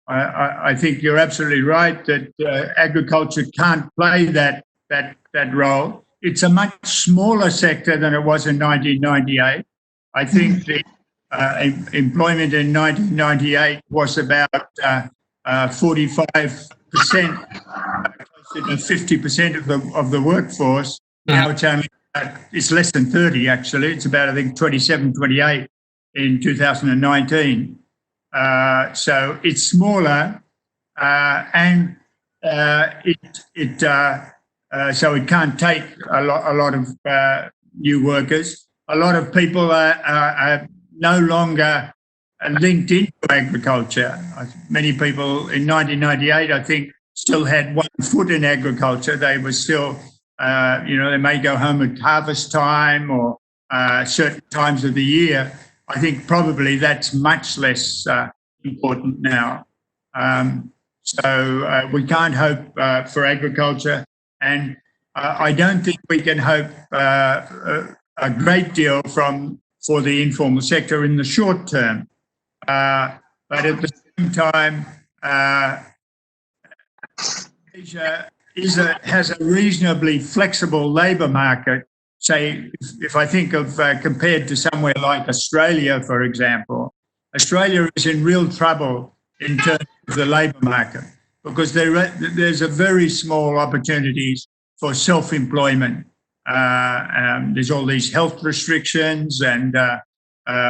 I think you're absolutely right that agriculture can't play that role. It's a much smaller sector than it was in 1998. I think the employment in 1998 was about 45%, closer to 50% of the workforce. Now it's only it's less than 30, actually. It's about, I think, 27, 28 in 2019. So it's smaller, and so it can't take a lot of new workers. A lot of people are no longer linked into agriculture. Many people in 1998, I think, still had one foot in agriculture. They were still, they may go home at harvest time or certain times of the year. I think probably that's much less important now. So we can't hope for agriculture, and I don't think we can hope a great deal for the informal sector in the short term. But at the same time, Asia has a reasonably flexible labour market. Say, if I think of compared to somewhere like Australia, for example, Australia is in real trouble in terms of the labour market because there's a very small opportunities for self-employment. There's all these health restrictions and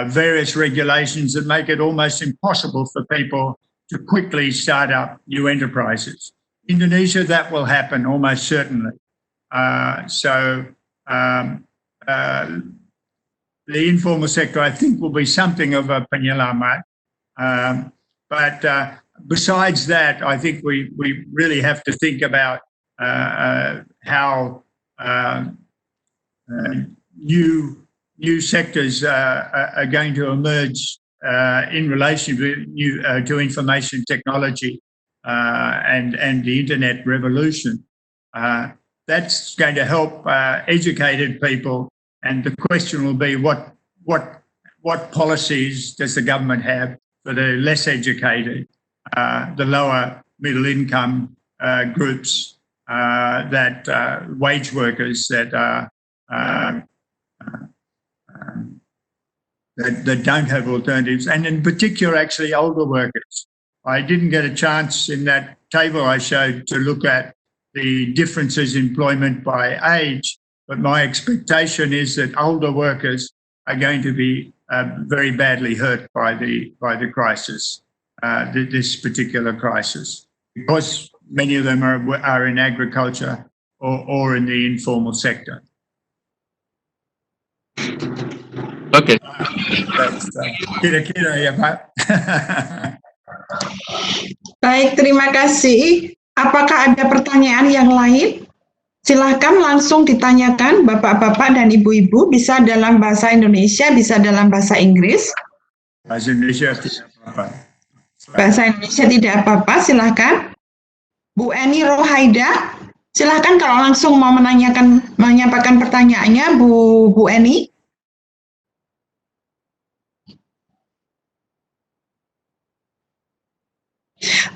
various regulations that make it almost impossible for people to quickly start up new enterprises. Indonesia, that will happen almost certainly. The informal sector, I think, will be something of a penyelamat. But besides that, I think we really have to think about how new sectors are going to emerge in relation to information technology and the internet revolution. That's going to help educated people, and the question will be what policies does the government have for the less educated, the lower middle income groups, that wage workers that don't have alternatives, and in particular, actually, older workers. I didn't get a chance in that table I showed to look at the differences in employment by age, but my expectation is that older workers are going to be very badly hurt by the crisis, this particular crisis, because many of them are in agriculture or in the informal sector. Okay. Kira-kira ya, Pak. Baik, terima kasih. Apakah ada pertanyaan yang lain? Silahkan langsung ditanyakan, Bapak-Bapak dan Ibu-Ibu, bisa dalam bahasa Indonesia, bisa dalam bahasa Inggris. Bahasa Indonesia tidak apa-apa. Bahasa Indonesia tidak apa-apa, silahkan. Bu Eni Rohaida, silahkan kalau langsung mau menyampaikan pertanyaannya, Bu Eni.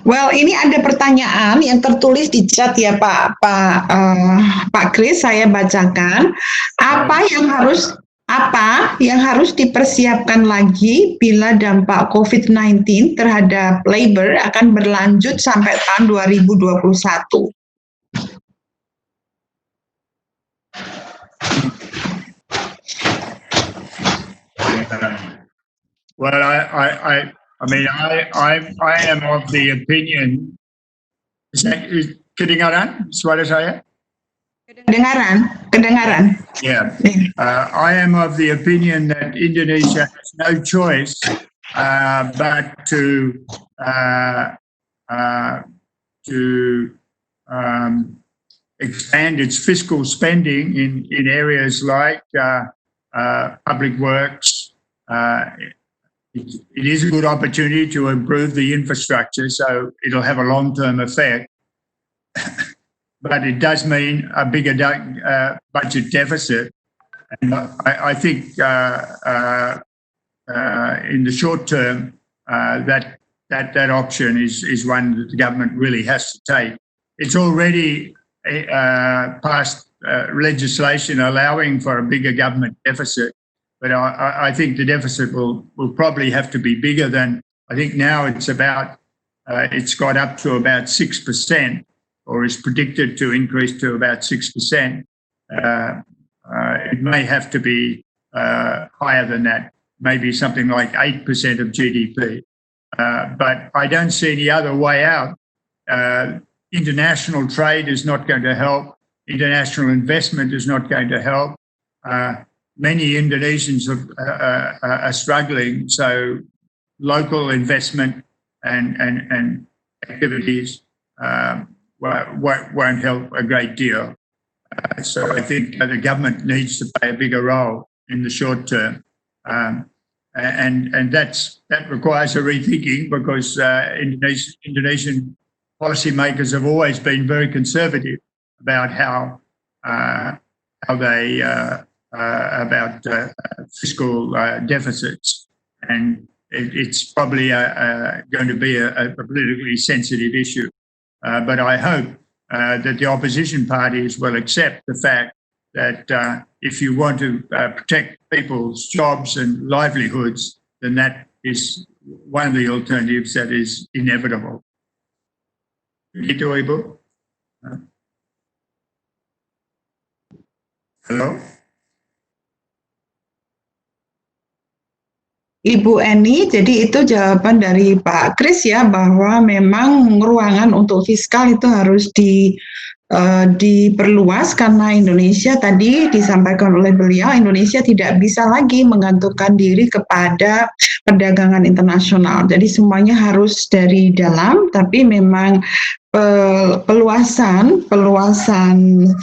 Well, ini ada pertanyaan yang tertulis di chat ya Pak Kris, saya bacakan. Apa yang harus dipersiapkan lagi bila dampak COVID-19 terhadap labor akan berlanjut sampai tahun 2021? Well, I mean, I am of the opinion. Kedengaran suara saya? Kedengaran. Yeah. I am of the opinion that Indonesia has no choice but to expand its fiscal spending in areas like public works. It is a good opportunity to improve the infrastructure, so it'll have a long-term effect. But it does mean a bigger budget deficit. And I think in the short term, that option is one that the government really has to take. It's already passed legislation allowing for a bigger government deficit, but I think the deficit will probably have to be bigger than, I think now it's about, it's got up to about 6%, or is predicted to increase to about 6%. It may have to be higher than that, maybe something like 8% of GDP. But I don't see any other way out. International trade is not going to help. International investment is not going to help. Many Indonesians are struggling, so local investment and activities won't help a great deal. So I think the government needs to play a bigger role in the short term. And that requires a rethinking, because Indonesian policymakers have always been very conservative about how they about fiscal deficits, and it's probably going to be a politically sensitive issue. But I hope that the opposition parties will accept the fact that if you want to protect people's jobs and livelihoods, then that is one of the alternatives that is inevitable. Begitu, Ibu? Halo? Ibu Eni, jadi itu jawaban dari Pak Kris ya, bahwa memang ruangan untuk fiskal itu harus diperluas, karena Indonesia tadi disampaikan oleh beliau, Indonesia tidak bisa lagi menggantungkan diri kepada perdagangan internasional. Jadi semuanya harus dari dalam, tapi memang peluasan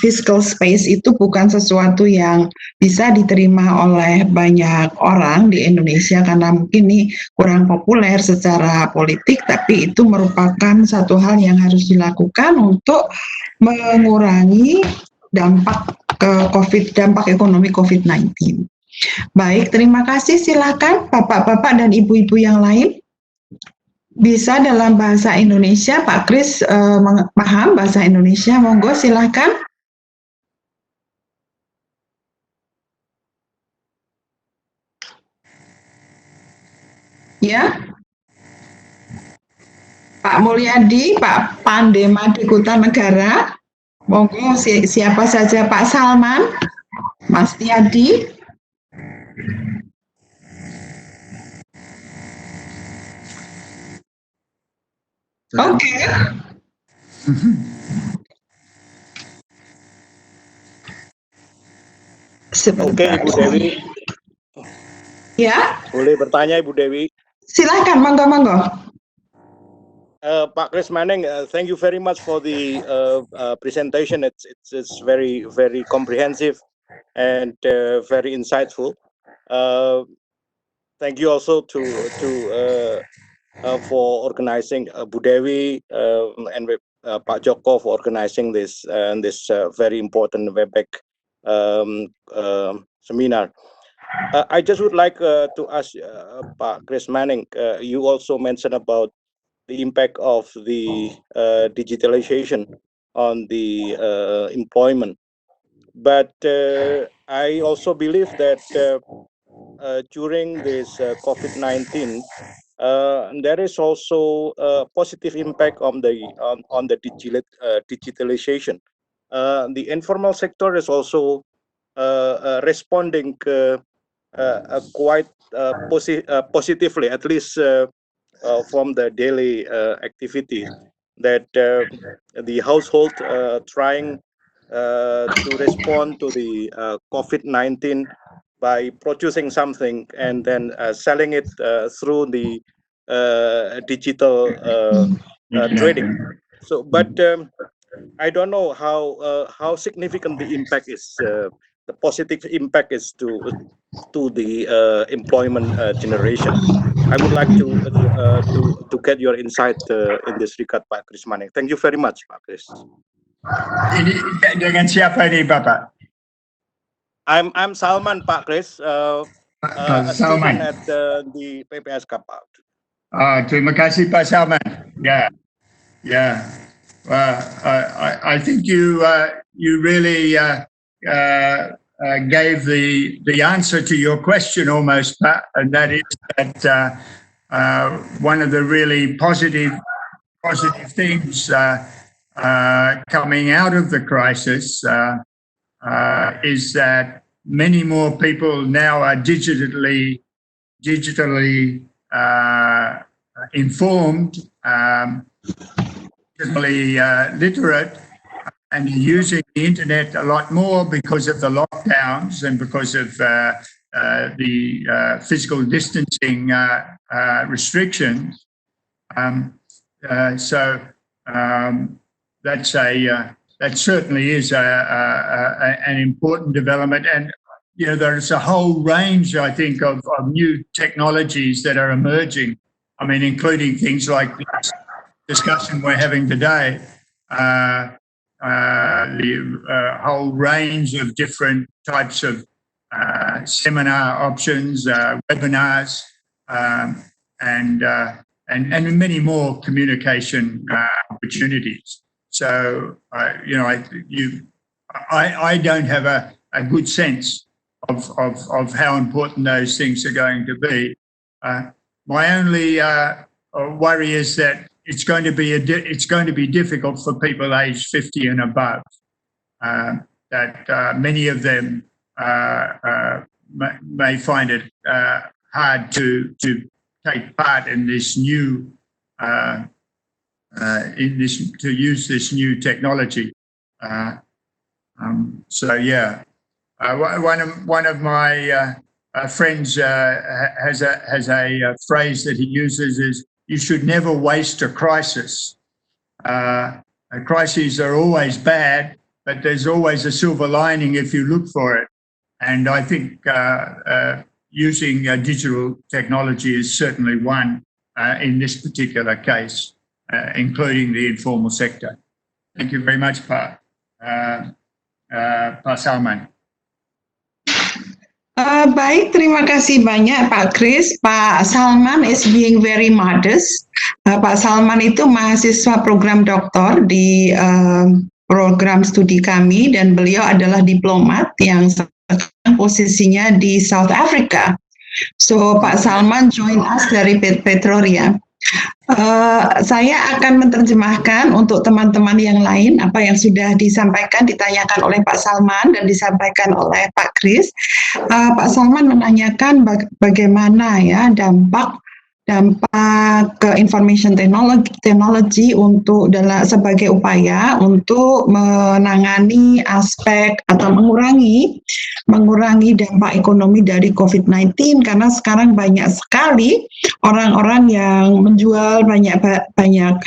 fiscal space itu bukan sesuatu yang bisa diterima oleh banyak orang di Indonesia, karena mungkin ini kurang populer secara politik, tapi itu merupakan satu hal yang harus dilakukan untuk mengurangi dampak dampak ekonomi COVID-19. Baik, terima kasih. Silakan Bapak-bapak dan Ibu-ibu yang lain. Bisa dalam bahasa Indonesia, Pak Kris paham bahasa Indonesia, monggo silakan. Ya, Pak Mulyadi, Pak Pandema di Negara, monggo siapa saja, Pak Salman, Mas Tiadi. Oke. Oke, Ibu Dewi. Ya. Boleh bertanya, Ibu Dewi? Silakan, monggo. Pak Kris Maneng, thank you very much for the presentation. It's very comprehensive and very insightful. Thank you also for organizing Bu Dewi and Pak Joko for organizing this very important WebEx seminar. I just would like to ask Pak Kris Maneng, you also mentioned about the impact of the digitalization on the employment. But I also believe that during this COVID-19, there is also a positive impact on the digitalization. The informal sector is also responding quite positively, at least from the daily activity, that the household trying to respond to the COVID-19 by producing something and then selling it through the digital trading. So, but I don't know how significant the impact is, the positive impact is to the employment generation. I would like to get your insight in this regard, Pak Kris Maning. Thank you very much, Pak Kris. Ini dengan siapa ini, Bapak? I'm Salman, Pak Kris, a student at the PPSK, Pak. Terima kasih, Pak Salman. Yeah. I think you really gave the answer to your question almost, Pat, and that is that one of the really positive things coming out of the crisis is that many more people now are digitally informed, literate, and using the internet a lot more because of the lockdowns and because of the physical distancing restrictions. That certainly is an important development, and there's a whole range, I think, of new technologies that are emerging. I mean, including things like this discussion we're having today, the whole range of different types of seminar options, webinars, and many more communication opportunities. So, I don't have a good sense of how important those things are going to be. My only worry is that it's going to be difficult for people aged 50 and above. That many of them may find it hard to take part in this new to use this new technology. One of my friends has a phrase that he uses is, "You should never waste a crisis." Crises are always bad, but there's always a silver lining if you look for it. And I think using digital technology is certainly one in this particular case, including the informal sector. Thank you very much, Pak Salman. Baik, terima kasih banyak Pak Kris. Pak Salman is being very modest. Pak Salman itu mahasiswa program doktor di program studi kami, dan beliau adalah diplomat yang sekarang posisinya di South Africa. So Pak Salman join us dari Pretoria. Saya akan menerjemahkan untuk teman-teman yang lain apa yang sudah disampaikan, ditanyakan oleh Pak Salman dan disampaikan oleh Pak Kris. Pak Salman menanyakan bagaimana ya dampak ke information technology untuk sebagai upaya untuk menangani aspek atau mengurangi dampak ekonomi dari COVID-19, karena sekarang banyak sekali orang-orang yang menjual banyak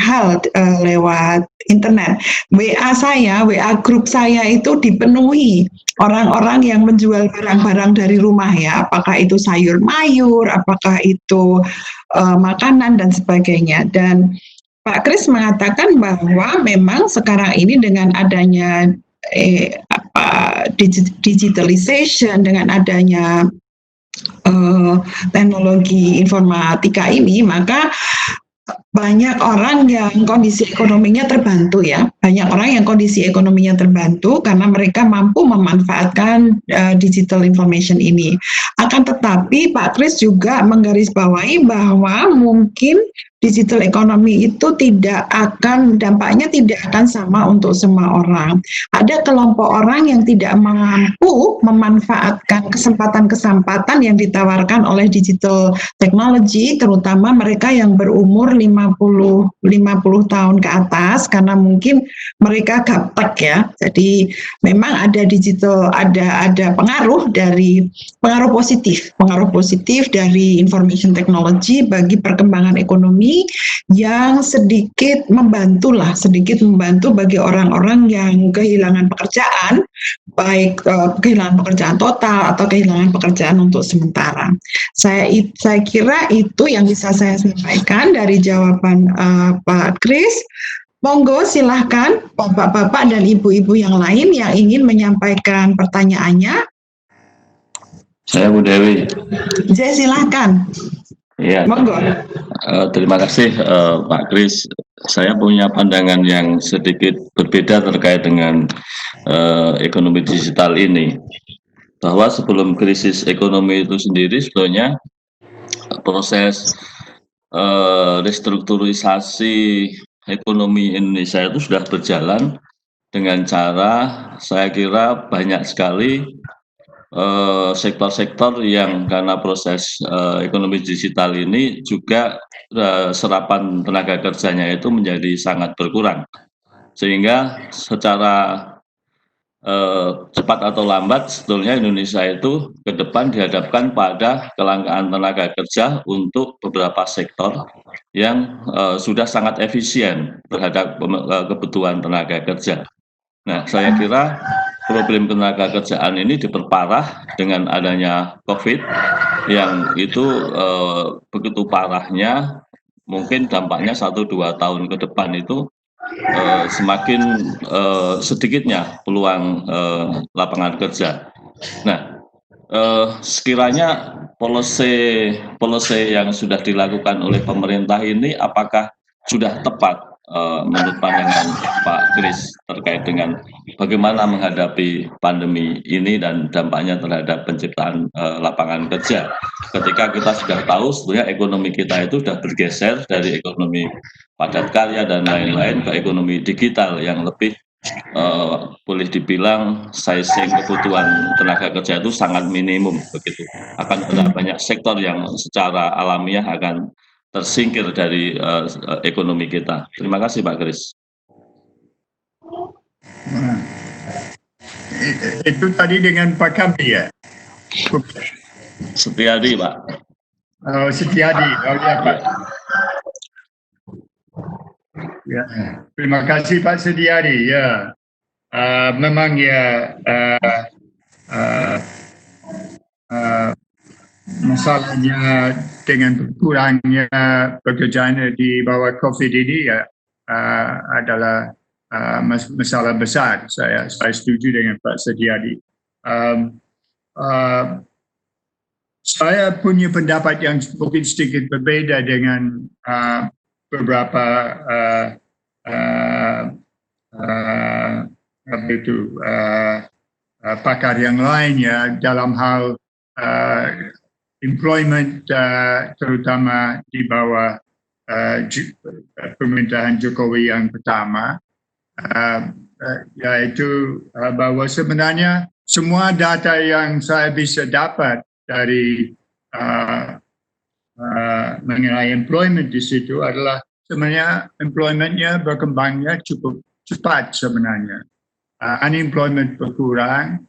hal lewat internet. WA grup saya itu dipenuhi orang-orang yang menjual barang-barang dari rumah ya, apakah itu sayur mayur, apakah itu makanan dan sebagainya. Dan Pak Kris mengatakan bahwa memang sekarang ini dengan adanya digitalization, dengan adanya teknologi informatika ini, maka banyak orang yang kondisi ekonominya terbantu ya. Banyak orang yang kondisi ekonominya terbantu karena mereka mampu memanfaatkan digital information ini. Akan tetapi Pak Kris juga menggarisbawahi bahwa mungkin digital economy itu dampaknya tidak akan sama untuk semua orang. Ada kelompok orang yang tidak mampu memanfaatkan kesempatan-kesempatan yang ditawarkan oleh digital technology, terutama mereka yang berumur 50 tahun ke atas, karena mungkin mereka gaptek ya. Jadi memang ada pengaruh positif dari information technology bagi perkembangan ekonomi yang sedikit membantu bagi orang-orang yang kehilangan pekerjaan, baik kehilangan pekerjaan total atau kehilangan pekerjaan untuk sementara. Saya kira itu yang bisa saya sampaikan dari jawaban Pak Kris. Monggo silahkan bapak-bapak dan ibu-ibu yang lain yang ingin menyampaikan pertanyaannya. Saya Bu Dewi. Silahkan. Iya. Monggo. Terima kasih Pak Kris. Saya punya pandangan yang sedikit berbeda terkait dengan ekonomi digital ini. Bahwa sebelum krisis ekonomi itu sendiri sebetulnya proses restrukturisasi ekonomi Indonesia itu sudah berjalan dengan cara saya kira banyak sekali sektor-sektor yang karena proses ekonomi digital ini juga serapan tenaga kerjanya itu menjadi sangat berkurang, sehingga secara cepat atau lambat sebetulnya Indonesia itu ke depan dihadapkan pada kelangkaan tenaga kerja untuk beberapa sektor yang sudah sangat efisien terhadap kebutuhan tenaga kerja. Nah, saya kira problem tenaga kerjaan ini diperparah dengan adanya COVID yang itu begitu parahnya, mungkin dampaknya 1-2 tahun ke depan itu semakin sedikitnya peluang lapangan kerja. Nah, sekiranya policy yang sudah dilakukan oleh pemerintah ini apakah sudah tepat menurut pandangan Pak Kris terkait dengan bagaimana menghadapi pandemi ini dan dampaknya terhadap penciptaan lapangan kerja, ketika kita sudah tahu sebenarnya ekonomi kita itu sudah bergeser dari ekonomi padat karya dan lain-lain ke ekonomi digital yang lebih boleh dibilang sizing kebutuhan tenaga kerja itu sangat minimum begitu. Akan ada banyak sektor yang secara alamiah akan tersingkir dari ekonomi kita. Terima kasih Pak Kris. Itu tadi dengan Pak Kampi ya? Setiadi Pak. Oh, Setiadi. Oh ya Pak. Ya, terima kasih Pak Setiadi. Ya, memang ya masalahnya dengan berkurangnya pekerjaan di bawah COVID ini ya adalah masalah besar. Saya setuju dengan Pak Setiadi. Saya punya pendapat yang mungkin sedikit berbeda dengan beberapa pakar yang lain ya dalam hal employment terutama di bawah pemerintahan Jokowi yang pertama, yaitu bahwa sebenarnya semua data yang saya bisa dapat dari mengenai employment di situ adalah sebenarnya employmentnya berkembangnya cukup cepat sebenarnya. Unemployment berkurang,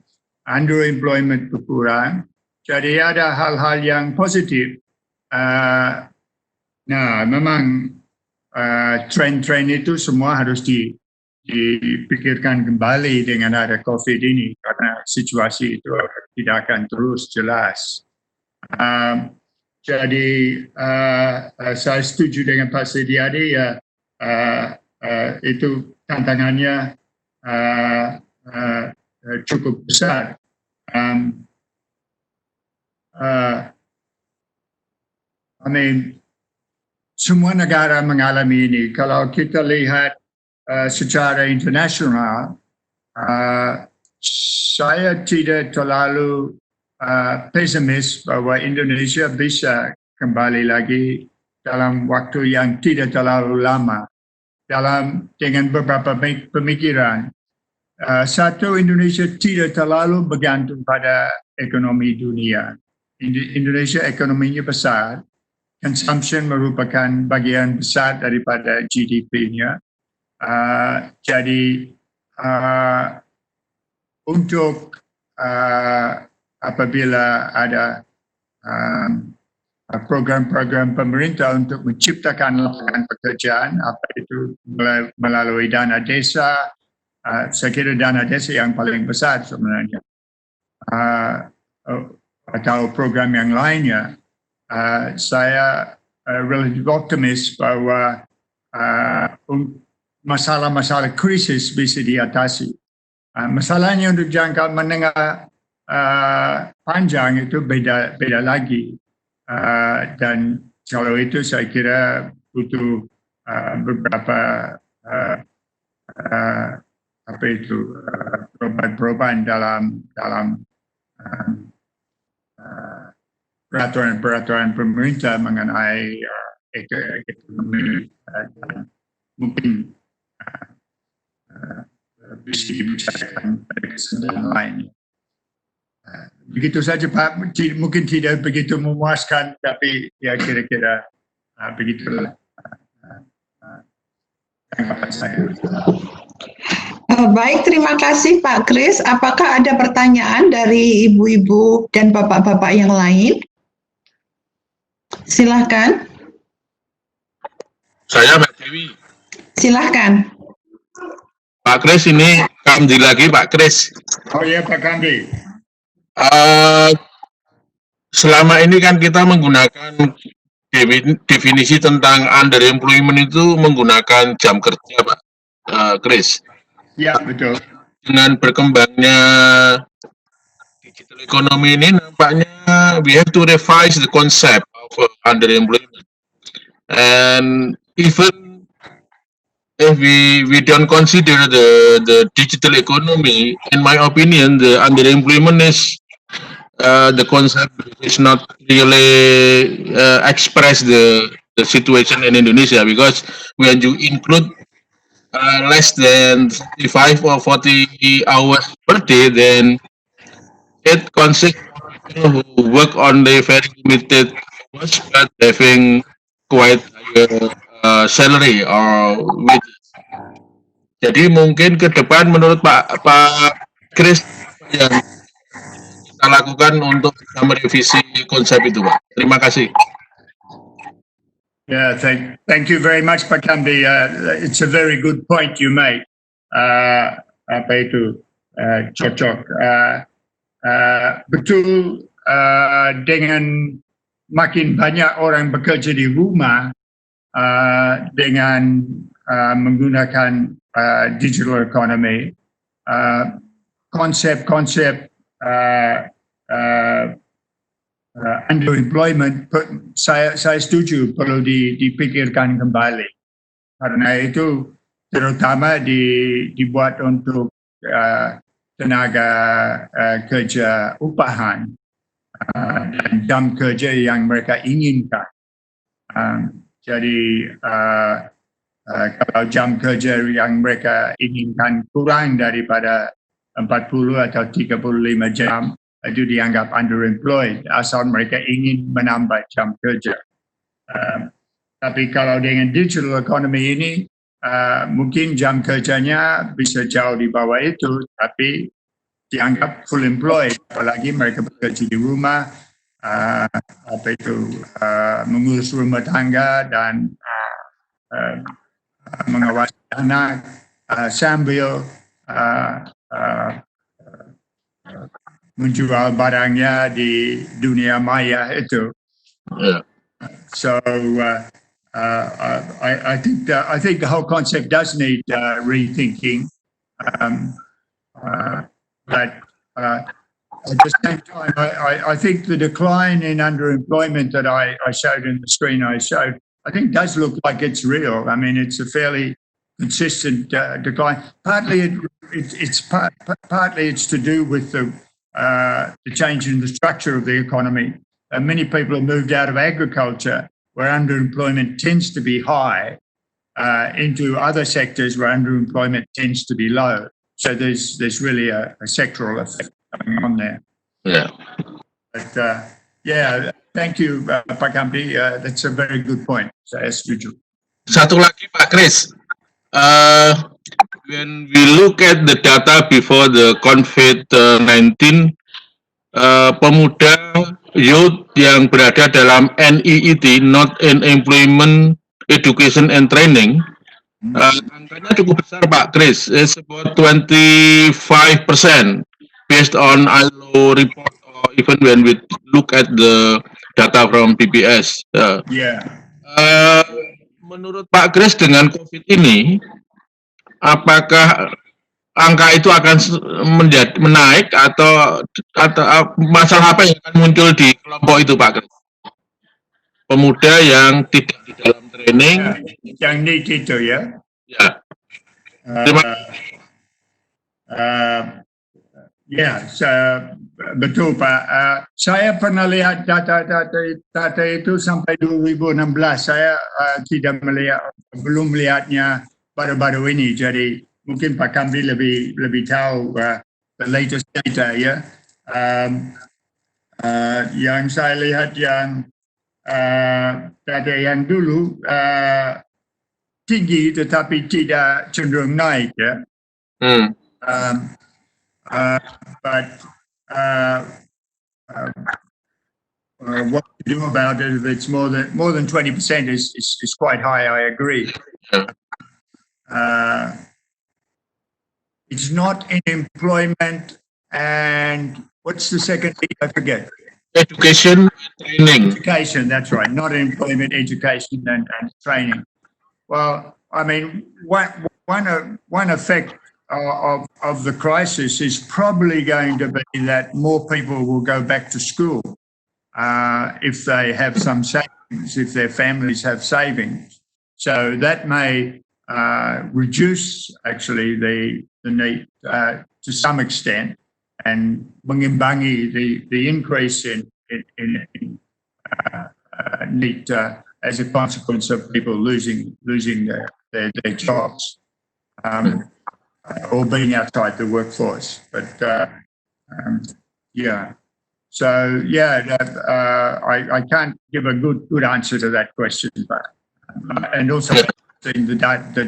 underemployment berkurang. Jadi ada hal-hal yang positif. Nah, memang tren-tren itu semua harus dipikirkan kembali dengan ada COVID ini karena situasi itu tidak akan terus jelas. Jadi saya setuju dengan Pak Setiadi ya, itu tantangannya cukup besar. Semua negara mengalami ini. Kalau kita lihat secara internasional, saya tidak terlalu pesimis bahwa Indonesia bisa kembali lagi dalam waktu yang tidak terlalu lama dengan beberapa pemikiran. Satu, Indonesia tidak terlalu bergantung pada ekonomi dunia. Indonesia ekonominya besar, consumption merupakan bagian besar daripada GDP-nya. Jadi untuk apabila ada program-program pemerintah untuk menciptakan lapangan pekerjaan, apa itu melalui dana desa, saya kira dana desa yang paling besar sebenarnya, atau program yang lainnya, saya relatif optimis bahwa masalah-masalah krisis bisa diatasi. Masalahnya untuk jangka menengah panjang itu beda lagi, dan kalau itu saya kira butuh beberapa perubahan dalam peraturan pemerintah mengenai ekonomi, dan mungkin bisa dibicarakan pada kesempatan lain. Begitu saja Pak, mungkin tidak begitu memuaskan, tapi ya kira-kira begitulah tanggapan saya. Baik, terima kasih Pak Kris. Apakah ada pertanyaan dari ibu-ibu dan bapak-bapak yang lain? Silahkan. Saya Mbak Dewi. Silahkan. Pak Kris ini Kamdi lagi Pak Kris. Oh ya Pak Kamdi. Selama ini kan kita menggunakan definisi tentang underemployment itu menggunakan jam kerja Pak Kris. Ya betul. Dengan berkembangnya digital economy ini nampaknya we have to revise the concept of underemployment. And even if we don't consider the digital economy, in my opinion, the underemployment is the concept is not really express the situation in Indonesia, because when you include less than 35 or 40 hours per day, then it consists of people who work on the very limited hours but having quite higher salary or wages. Jadi mungkin ke depan menurut Pak Kris yang kita lakukan untuk bisa merevisi konsep itu Pak. Terima kasih. Yeah, thank you very much Pak Kamdi. It's a very good point you make. Apa itu cocok. Betul, dengan makin banyak orang bekerja di rumah dengan menggunakan digital economy, konsep-konsep underemployment saya setuju perlu dipikirkan kembali, karena itu terutama dibuat untuk tenaga kerja upahan dan jam kerja yang mereka inginkan. Jadi kalau jam kerja yang mereka inginkan kurang daripada 40 atau 35 jam, itu dianggap underemployed asal mereka ingin menambah jam kerja. Tapi kalau dengan digital economy ini, mungkin jam kerjanya bisa jauh di bawah itu, tapi dianggap full employed, apalagi mereka bekerja di rumah, mengurus rumah tangga dan mengawasi anak sambil menjual barangnya di dunia maya itu. So I think the whole concept does need rethinking, but at the same time, I think the decline in underemployment that I showed in the screen I think does look like it's real. I mean, it's a fairly consistent decline. Partly it's to do with the change in the structure of the economy. Many people have moved out of agriculture where underemployment tends to be high into other sectors where underemployment tends to be low. So there's really a sectoral effect going on there. Yeah. But yeah, thank you, Pak Kamdi. That's a very good point. Saya setuju. Satu lagi Pak Kris, when we look at the data before the COVID-19, pemuda youth yang berada dalam NEET, not in employment, education and training, angkanya cukup besar Pak Kris. It's about 25% based on ILO report, or even when we look at the data from PBS. Yeah. Menurut Pak Kris, dengan COVID ini, apakah angka itu akan menjadi menaik atau masalah apa yang akan muncul di kelompok itu Pak Kris? Pemuda yang tidak di dalam training, yang need itu ya. Ya. Ya, betul Pak. Saya pernah lihat data itu sampai 2016. Saya belum melihatnya baru-baru ini. Jadi mungkin Pak Kamdi lebih tahu the latest data ya. Yang saya lihat yang data yang dulu tinggi tetapi tidak cenderung naik ya. But what to do about it if it's more than 20% is quite high. I agree. It's not in employment and what's the second thing? I forget. Education, training. Education, that's right. Not in employment, education and training. Well, I mean, one effect of the crisis is probably going to be that more people will go back to school if they have some savings, if their families have savings. So that may reduce actually the need to some extent and mengimbangi the increase in need as a consequence of people losing their jobs. Or being outside the workforce. But yeah, so yeah, I can't give a good answer to that question, but and also seeing the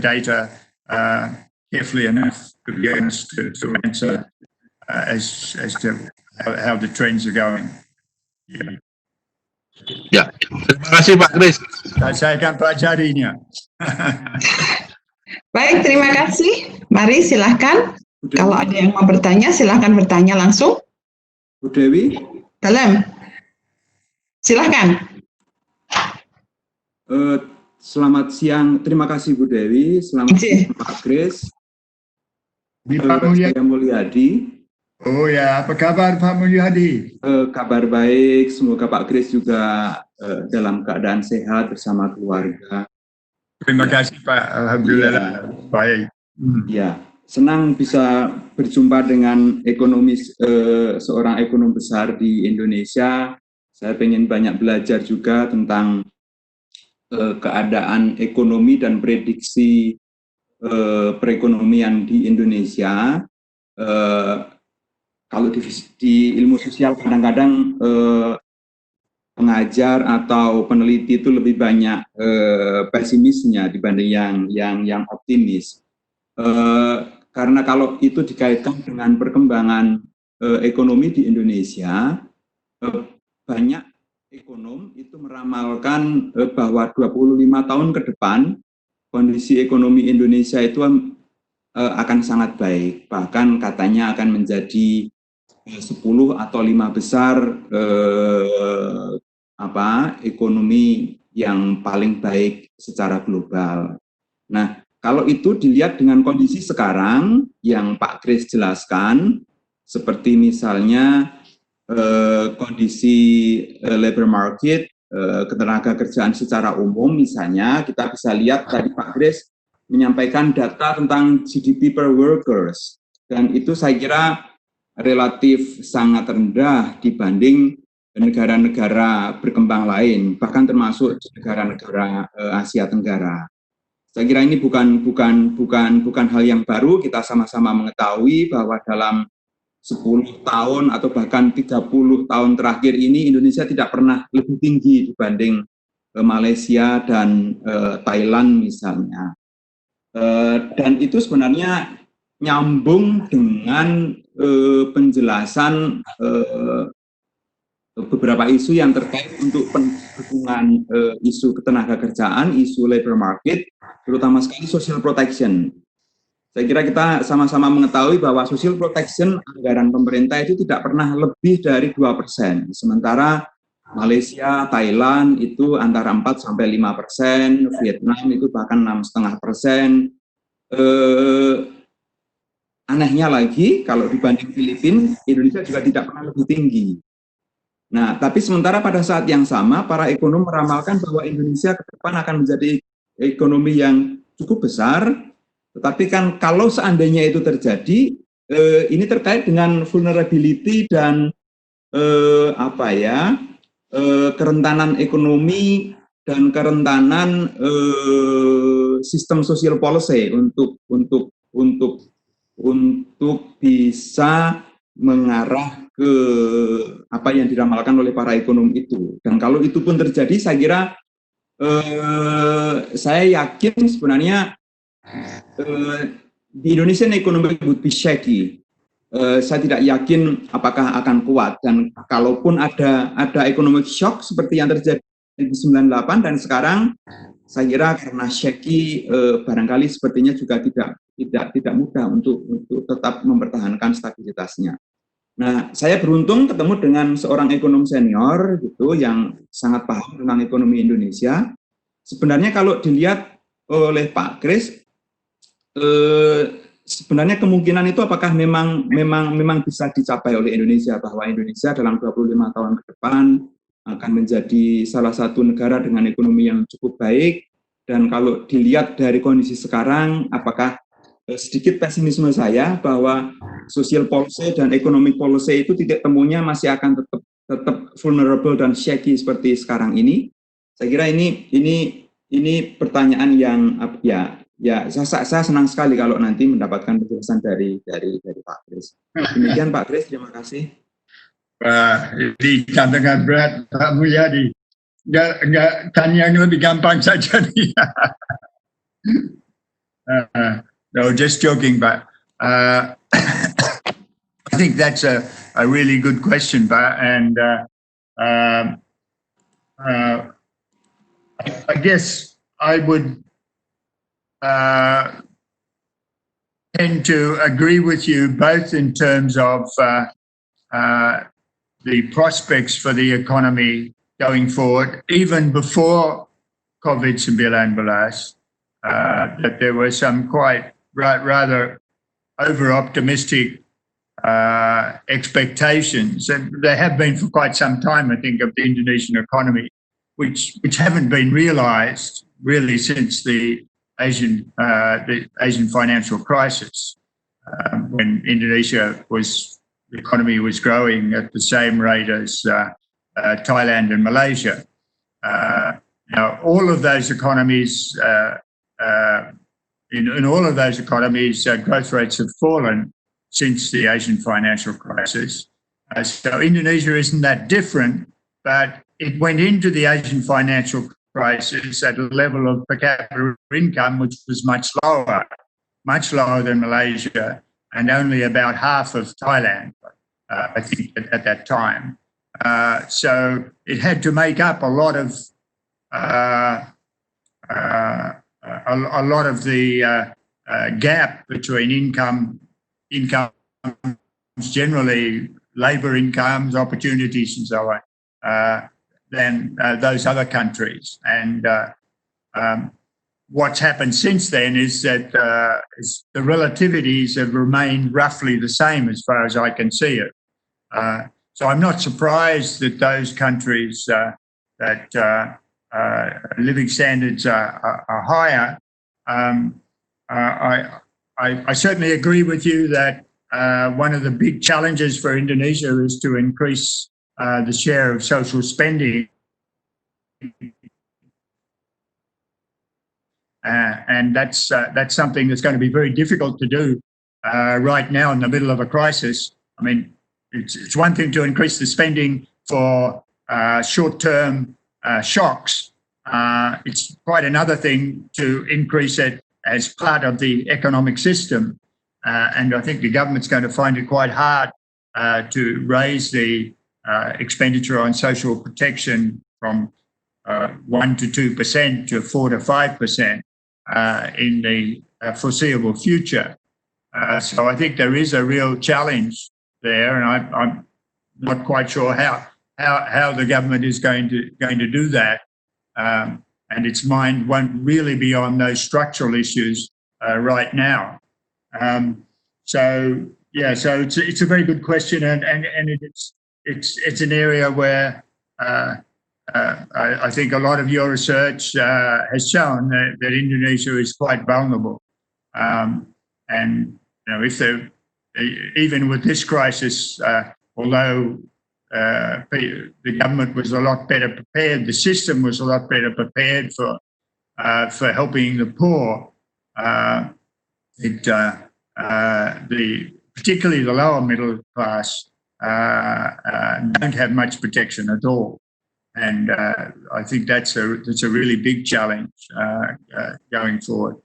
data carefully enough to be honest to answer as to how the trends are going. Yeah. Ya, terima kasih Pak Kris. Saya akan pelajarinya. Baik, terima kasih. Mari silahkan. Kalau ada yang mau bertanya, silahkan bertanya langsung. Bu Dewi. Dalam. Silahkan. Selamat siang. Terima kasih Bu Dewi. Selamat siang Pak Kris. Saya Mulyadi. Oh ya, apa kabar Pak Mulyadi? Kabar baik. Semoga Pak Kris juga dalam keadaan sehat bersama keluarga. Terima kasih Pak, alhamdulillah baik. Ya, senang bisa berjumpa dengan seorang ekonom besar di Indonesia. Saya pengen banyak belajar juga tentang keadaan ekonomi dan prediksi perekonomian di Indonesia. Kalau di ilmu sosial kadang-kadang pengajar atau peneliti itu lebih banyak pesimisnya dibanding yang optimis. Karena kalau itu dikaitkan dengan perkembangan ekonomi di Indonesia, banyak ekonom itu meramalkan bahwa 25 tahun ke depan kondisi ekonomi Indonesia itu akan sangat baik, bahkan katanya akan menjadi 10 atau 5 besar ekonomi yang paling baik secara global. Nah, kalau itu dilihat dengan kondisi sekarang yang Pak Kris jelaskan, seperti misalnya kondisi labor market, ketenagakerjaan secara umum, misalnya kita bisa lihat tadi Pak Kris menyampaikan data tentang GDP per workers, dan itu saya kira relatif sangat rendah dibanding negara-negara berkembang lain, bahkan termasuk negara-negara Asia Tenggara. Saya kira ini bukan hal yang baru. Kita sama-sama mengetahui bahwa dalam 10 tahun atau bahkan 30 tahun terakhir ini Indonesia tidak pernah lebih tinggi dibanding Malaysia dan Thailand misalnya. Dan itu sebenarnya nyambung dengan penjelasan beberapa isu yang terkait untuk pendukungan isu ketenagakerjaan, isu labor market, terutama sekali social protection. Saya kira kita sama-sama mengetahui bahwa social protection anggaran pemerintah itu tidak pernah lebih dari 2%. Sementara Malaysia, Thailand itu antara 4-5%, Vietnam itu bahkan 6,5%. Anehnya lagi, kalau dibanding Filipina, Indonesia juga tidak pernah lebih tinggi. Nah, tapi sementara pada saat yang sama, para ekonom meramalkan bahwa Indonesia ke depan akan menjadi ekonomi yang cukup besar, tetapi kan kalau seandainya itu terjadi, ini terkait dengan vulnerability dan kerentanan ekonomi dan kerentanan sistem social policy untuk bisa mengarah ke apa yang diramalkan oleh para ekonom itu. Dan kalau itu pun terjadi, saya kira saya yakin sebenarnya di Indonesian economy would be shaky. Saya tidak yakin apakah akan kuat, dan kalaupun ada economic shock seperti yang terjadi di 98 dan sekarang, saya kira karena shaky barangkali sepertinya juga tidak mudah untuk tetap mempertahankan stabilitasnya. Nah, saya beruntung ketemu dengan seorang ekonom senior gitu yang sangat paham tentang ekonomi Indonesia. Sebenarnya kalau dilihat oleh Pak Kris, sebenarnya kemungkinan itu apakah memang bisa dicapai oleh Indonesia, bahwa Indonesia dalam 25 tahun ke depan akan menjadi salah satu negara dengan ekonomi yang cukup baik. Dan kalau dilihat dari kondisi sekarang, apakah sedikit pesimisme saya bahwa social policy dan economic policy itu titik temunya masih akan tetap vulnerable dan shaky seperti sekarang ini. Saya kira ini pertanyaan yang saya senang sekali kalau nanti mendapatkan penjelasan dari Pak Kris. Demikian Pak Kris, terima kasih. Di tantangan berat Pak Mulyadi. Enggak tanya yang lebih gampang saja nih. No, just joking, but I think that's a really good question, but and I guess I would tend to agree with you both in terms of the prospects for the economy going forward, even before COVID-19, that there were some quite rather over-optimistic expectations, and there have been for quite some time, I think, of the Indonesian economy, which haven't been realised really since the Asian financial crisis, when Indonesia the economy was growing at the same rate as Thailand and Malaysia. Now, all of those economies. In all of those economies, growth rates have fallen since the Asian financial crisis. So Indonesia isn't that different, but it went into the Asian financial crisis at a level of per capita income which was much lower than Malaysia, and only about half of Thailand, I think, at that time. So it had to make up a lot of the gap between incomes generally, labour incomes, opportunities and so on, than those other countries. And what's happened since then is that the relativities have remained roughly the same as far as I can see it. So I'm not surprised that those countries that living standards are higher. I certainly agree with you that one of the big challenges for Indonesia is to increase the share of social spending. And that's something that's going to be very difficult to do right now in the middle of a crisis. I mean, it's one thing to increase the spending for short-term shocks. It's quite another thing to increase it as part of the economic system. And I think the government's going to find it quite hard to raise the expenditure on social protection from 1 to 2% to 4 to 5% in the foreseeable future. So I think there is a real challenge there, and I'm not quite sure how the government is going to do that. And its mind won't really be on those structural issues right now. So it's a very good question, and it's an area where I think a lot of your research has shown that Indonesia is quite vulnerable, and if even with this crisis, although the government was a lot better prepared, the system was a lot better prepared for helping the poor. Particularly the lower middle class don't have much protection at all, and I think that's a really big challenge going forward.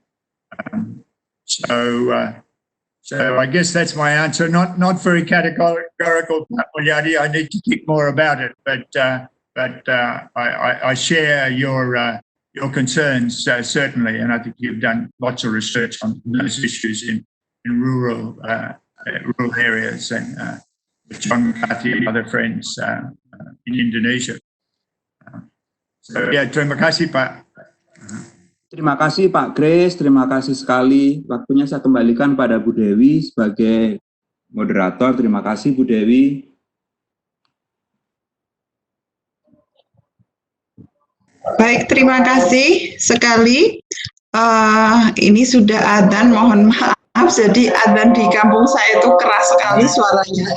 So I guess that's my answer. Not very categorical, Mulyadi. I need to think more about it, but I share your concerns certainly, and I think you've done lots of research on those issues in rural areas, and with John McCarthy and other friends in Indonesia. So yeah, terima kasih Pak. Terima kasih Pak Kris, terima kasih sekali. Waktunya saya kembalikan pada Bu Dewi sebagai moderator. Terima kasih Bu Dewi. Baik, terima kasih sekali. Ini sudah adzan, mohon maaf. Jadi adzan di kampung saya itu keras sekali suaranya.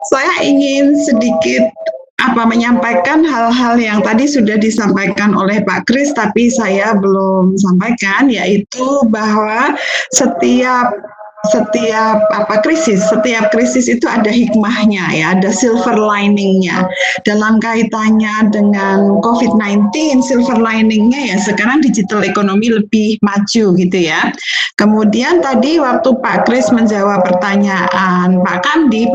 Saya ingin sedikit menyampaikan hal-hal yang tadi sudah disampaikan oleh Pak Kris, tapi saya belum sampaikan, yaitu bahwa setiap krisis itu ada hikmahnya, ya, ada silver liningnya. Dalam kaitannya dengan COVID-19, silver liningnya ya sekarang digital ekonomi lebih maju gitu ya. Kemudian tadi waktu Pak Kris menjawab pertanyaan Pak Kamdi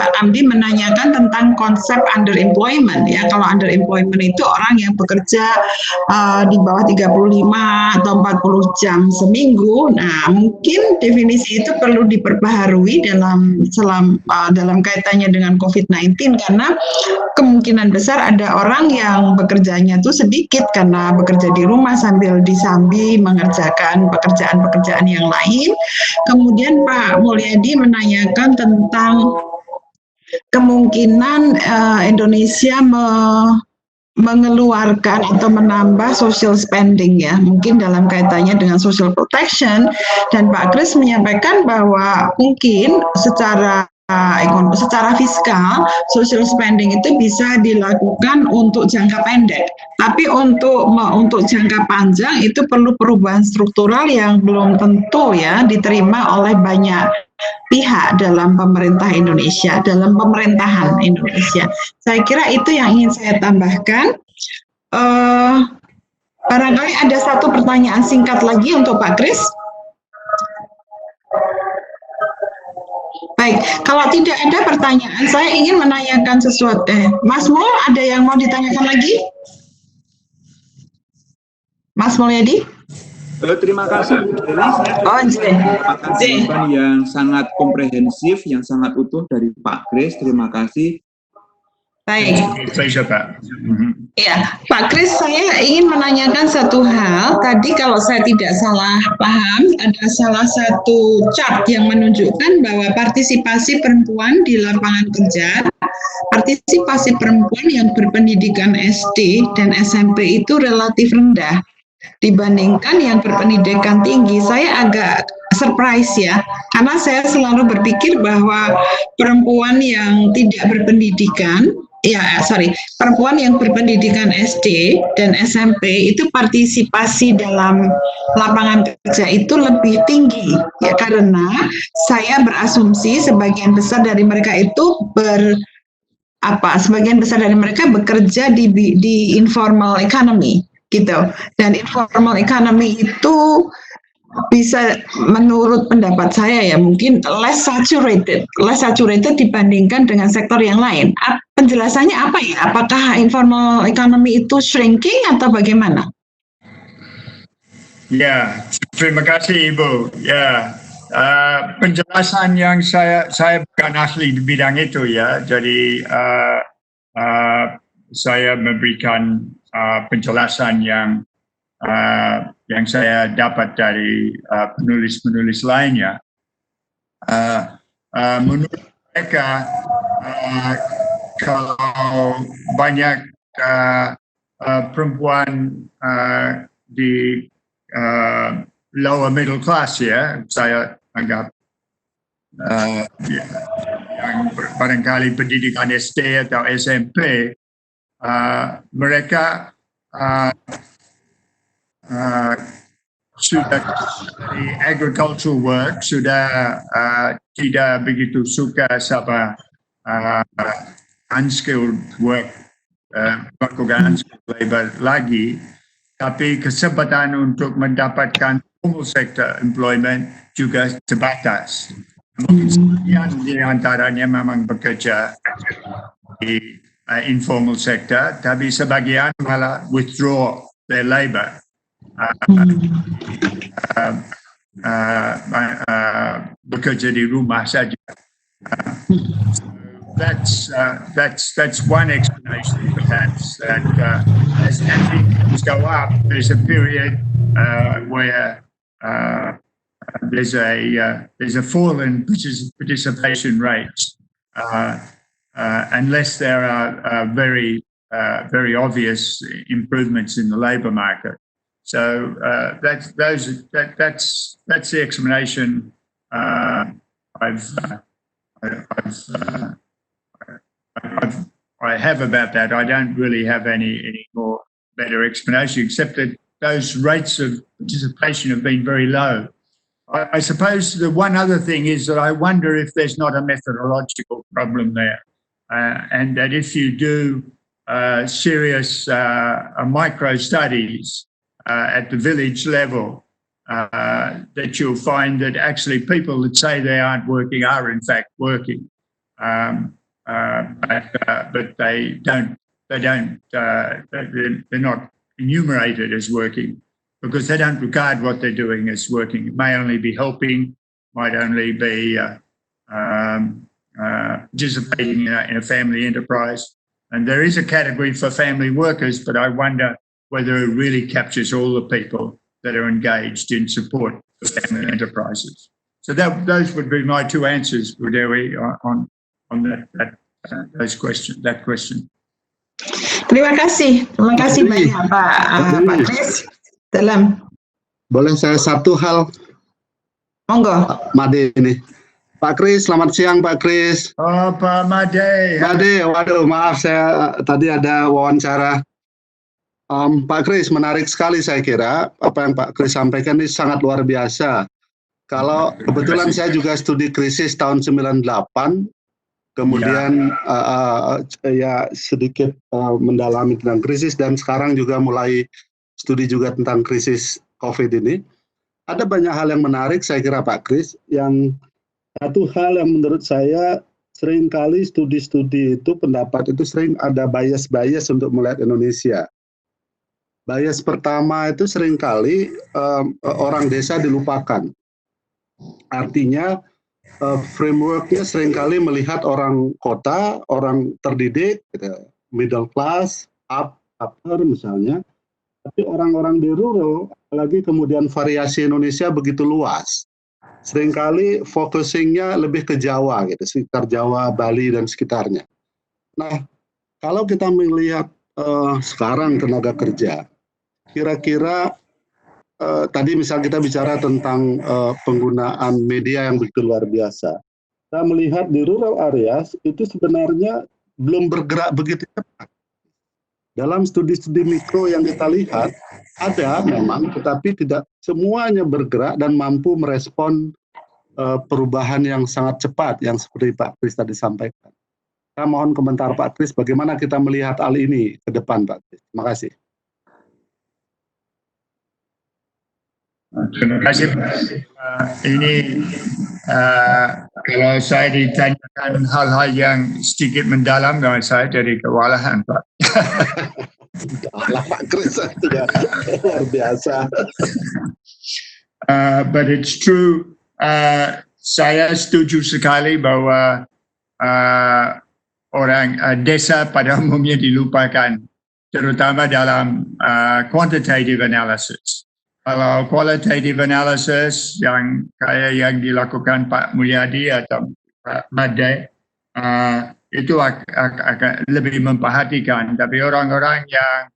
menanyakan tentang konsep underemployment, ya. Kalau underemployment itu orang yang bekerja di bawah 35 atau 40 jam seminggu. Nah, mungkin definisi itu perlu diperbaharui dalam kaitannya dengan COVID-19, karena kemungkinan besar ada orang yang bekerjanya itu sedikit karena bekerja di rumah sambil disambi mengerjakan pekerjaan-pekerjaan yang lain. Kemudian Pak Mulyadi menanyakan tentang kemungkinan Indonesia mengeluarkan atau menambah social spending, ya, mungkin dalam kaitannya dengan social protection, dan Pak Kris menyampaikan bahwa mungkin secara fiskal social spending itu bisa dilakukan untuk jangka pendek, tapi untuk jangka panjang itu perlu perubahan struktural yang belum tentu ya diterima oleh banyak pihak dalam pemerintahan Indonesia. Saya kira itu yang ingin saya tambahkan. Barangkali ada satu pertanyaan singkat lagi untuk Pak Kris. Baik, kalau tidak ada pertanyaan, saya ingin menanyakan sesuatu. Mas Mul, ada yang mau ditanyakan lagi? Mas Mulyadi? Terima kasih Bu Dewi. Jawaban yang sangat komprehensif, yang sangat utuh dari Pak Kris. Terima kasih. Baik. Ya, Pak Kris, saya ingin menanyakan satu hal. Tadi kalau saya tidak salah paham, ada salah satu chart yang menunjukkan bahwa partisipasi perempuan di lapangan kerja, partisipasi perempuan yang berpendidikan SD dan SMP itu relatif rendah dibandingkan yang berpendidikan tinggi. Saya agak surprise ya, karena saya selalu berpikir bahwa perempuan yang tidak berpendidikan, perempuan yang berpendidikan SD dan SMP itu partisipasi dalam lapangan kerja itu lebih tinggi, ya, karena saya berasumsi sebagian besar dari mereka itu sebagian besar dari mereka bekerja di informal economy gitu, dan informal economy itu bisa, menurut pendapat saya ya, mungkin less saturated dibandingkan dengan sektor yang lain. Penjelasannya apa ya? Apakah informal economy itu shrinking atau bagaimana? Ya, terima kasih Ibu. Ya, penjelasan yang saya bukan ahli di bidang itu ya, jadi saya memberikan penjelasan yang saya dapat dari penulis-penulis lainnya. Menurut mereka, kalau banyak perempuan di lower middle class ya, saya anggap yang barangkali pendidikan SD atau SMP, mereka sudah di agricultural work, sudah tidak begitu suka sama unskilled work, melakukan unskilled labor lagi, tapi kesempatan untuk mendapatkan formal sector employment juga terbatas. Mungkin sebagian di antaranya memang bekerja di informal sector, tapi sebagian malah withdraw their labor. Bekerja di rumah saja. That's one explanation, perhaps, that as incomes go up, there's a period where there's a fall in participation rates, unless there are very obvious improvements in the labour market. So that's the explanation I have about that. I don't really have any more better explanation, except that those rates of participation have been very low. I suppose the one other thing is that I wonder if there's not a methodological problem there, and that if you do serious micro studies at the village level, that you'll find that actually people that say they aren't working are in fact working. But they're not enumerated as working because they don't regard what they're doing as working. It may only be helping, might only be participating in a family enterprise. And there is a category for family workers, but I wonder whether it really captures all the people that are engaged in support of family enterprises. So those would be my two answers, Buderi, on that question. Terima kasih banyak Pak Kris. Boleh saya satu hal? Monggo. Made ini. Pak Kris, selamat siang Pak Kris. Oh Pak Made. Waduh maaf saya tadi ada wawancara. Pak Kris, menarik sekali saya kira apa yang Pak Kris sampaikan ini sangat luar biasa. Kalau kebetulan saya juga studi krisis tahun 98, kemudian ya sedikit mendalami tentang krisis dan sekarang juga mulai studi juga tentang krisis COVID ini. Ada banyak hal yang menarik saya kira Pak Kris. Yang satu hal yang menurut saya seringkali studi-studi itu pendapat itu sering ada bias untuk melihat Indonesia. Bias pertama itu seringkali orang desa dilupakan. Artinya frameworknya seringkali melihat orang kota, orang terdidik, middle class, upper misalnya, tapi orang-orang di rural, apalagi kemudian variasi Indonesia begitu luas. Seringkali focusingnya lebih ke Jawa, gitu, sekitar Jawa, Bali dan sekitarnya. Nah, kalau kita melihat sekarang tenaga kerja, kira-kira tadi misal kita bicara tentang penggunaan media yang begitu luar biasa. Saya melihat di rural areas itu sebenarnya belum bergerak begitu cepat. Dalam studi-studi mikro yang kita lihat, ada memang, tetapi tidak semuanya bergerak dan mampu merespon perubahan yang sangat cepat, yang seperti Pak Kris tadi sampaikan. Saya mohon komentar Pak Kris, bagaimana kita melihat hal ini ke depan, Pak Kris. Terima kasih. Terima kasih. Ini kalau saya ditanyakan hal-hal yang sedikit mendalam, saya jadi kewalahan, Pak. Pak Kris sudah luar biasa. But it's true. Saya setuju sekali bahwa orang desa pada umumnya dilupakan, terutama dalam quantitative analysis. Kalau qualitative analysis yang kayak yang dilakukan Pak Mulyadi atau Pak Made, itu akan lebih memperhatikan. Tapi orang-orang yang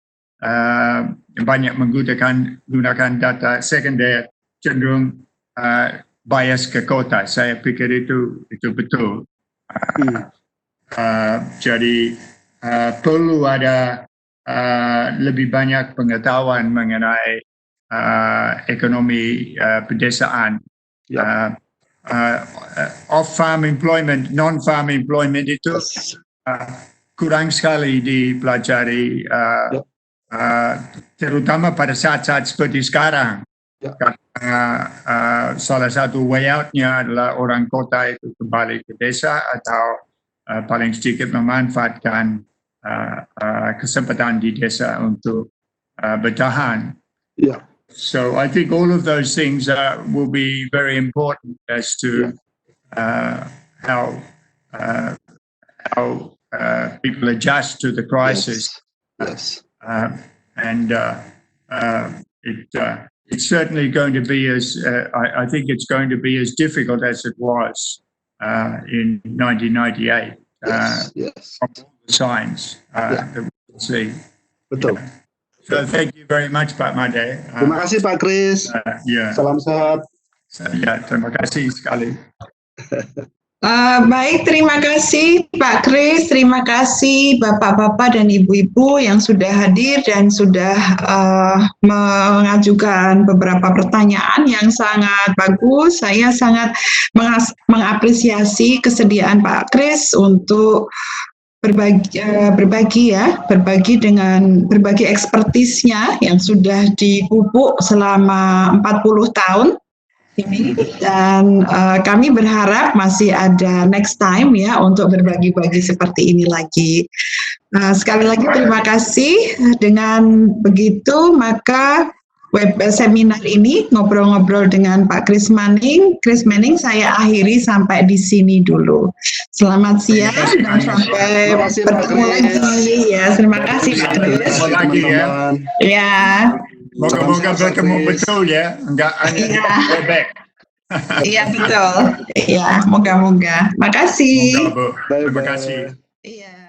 banyak menggunakan data sekunder cenderung bias ke kota. Saya pikir itu betul. Jadi perlu ada lebih banyak pengetahuan mengenai ekonomi pedesaan. Off-farm employment, non-farm employment itu kurang sekali dipelajari, terutama pada saat-saat seperti sekarang. Karena salah satu way out-nya adalah orang kota itu kembali ke desa atau paling sedikit memanfaatkan kesempatan di desa untuk bertahan. So I think all of those things will be very important as to how people adjust to the crisis. And it's certainly going to be I think it's going to be as difficult as it was in 1998. From all the signs that we can see. Betul. So thank you very much, Pak Made. Terima kasih Pak Kris. Salam sehat. Ya, terima kasih sekali. Baik, terima kasih Pak Kris, terima kasih Bapak-Bapak dan Ibu-Ibu yang sudah hadir dan sudah mengajukan beberapa pertanyaan yang sangat bagus. Saya sangat mengapresiasi kesediaan Pak Kris untuk berbagi ekspertisnya yang sudah dipupuk selama 40 tahun ini, dan kami berharap masih ada next time ya untuk berbagi-bagi seperti ini lagi. Sekali lagi terima kasih. Dengan begitu maka seminar ini ngobrol-ngobrol dengan Pak Kris Manning saya akhiri sampai di sini dulu. Selamat siang dan sampai bertemu lagi ya. Terima kasih Pak Kris. Ya. Moga-moga bertemu betul ya, enggak hanya bebek. Iya betul. Iya, moga-moga. Makasih. Terima kasih. Iya.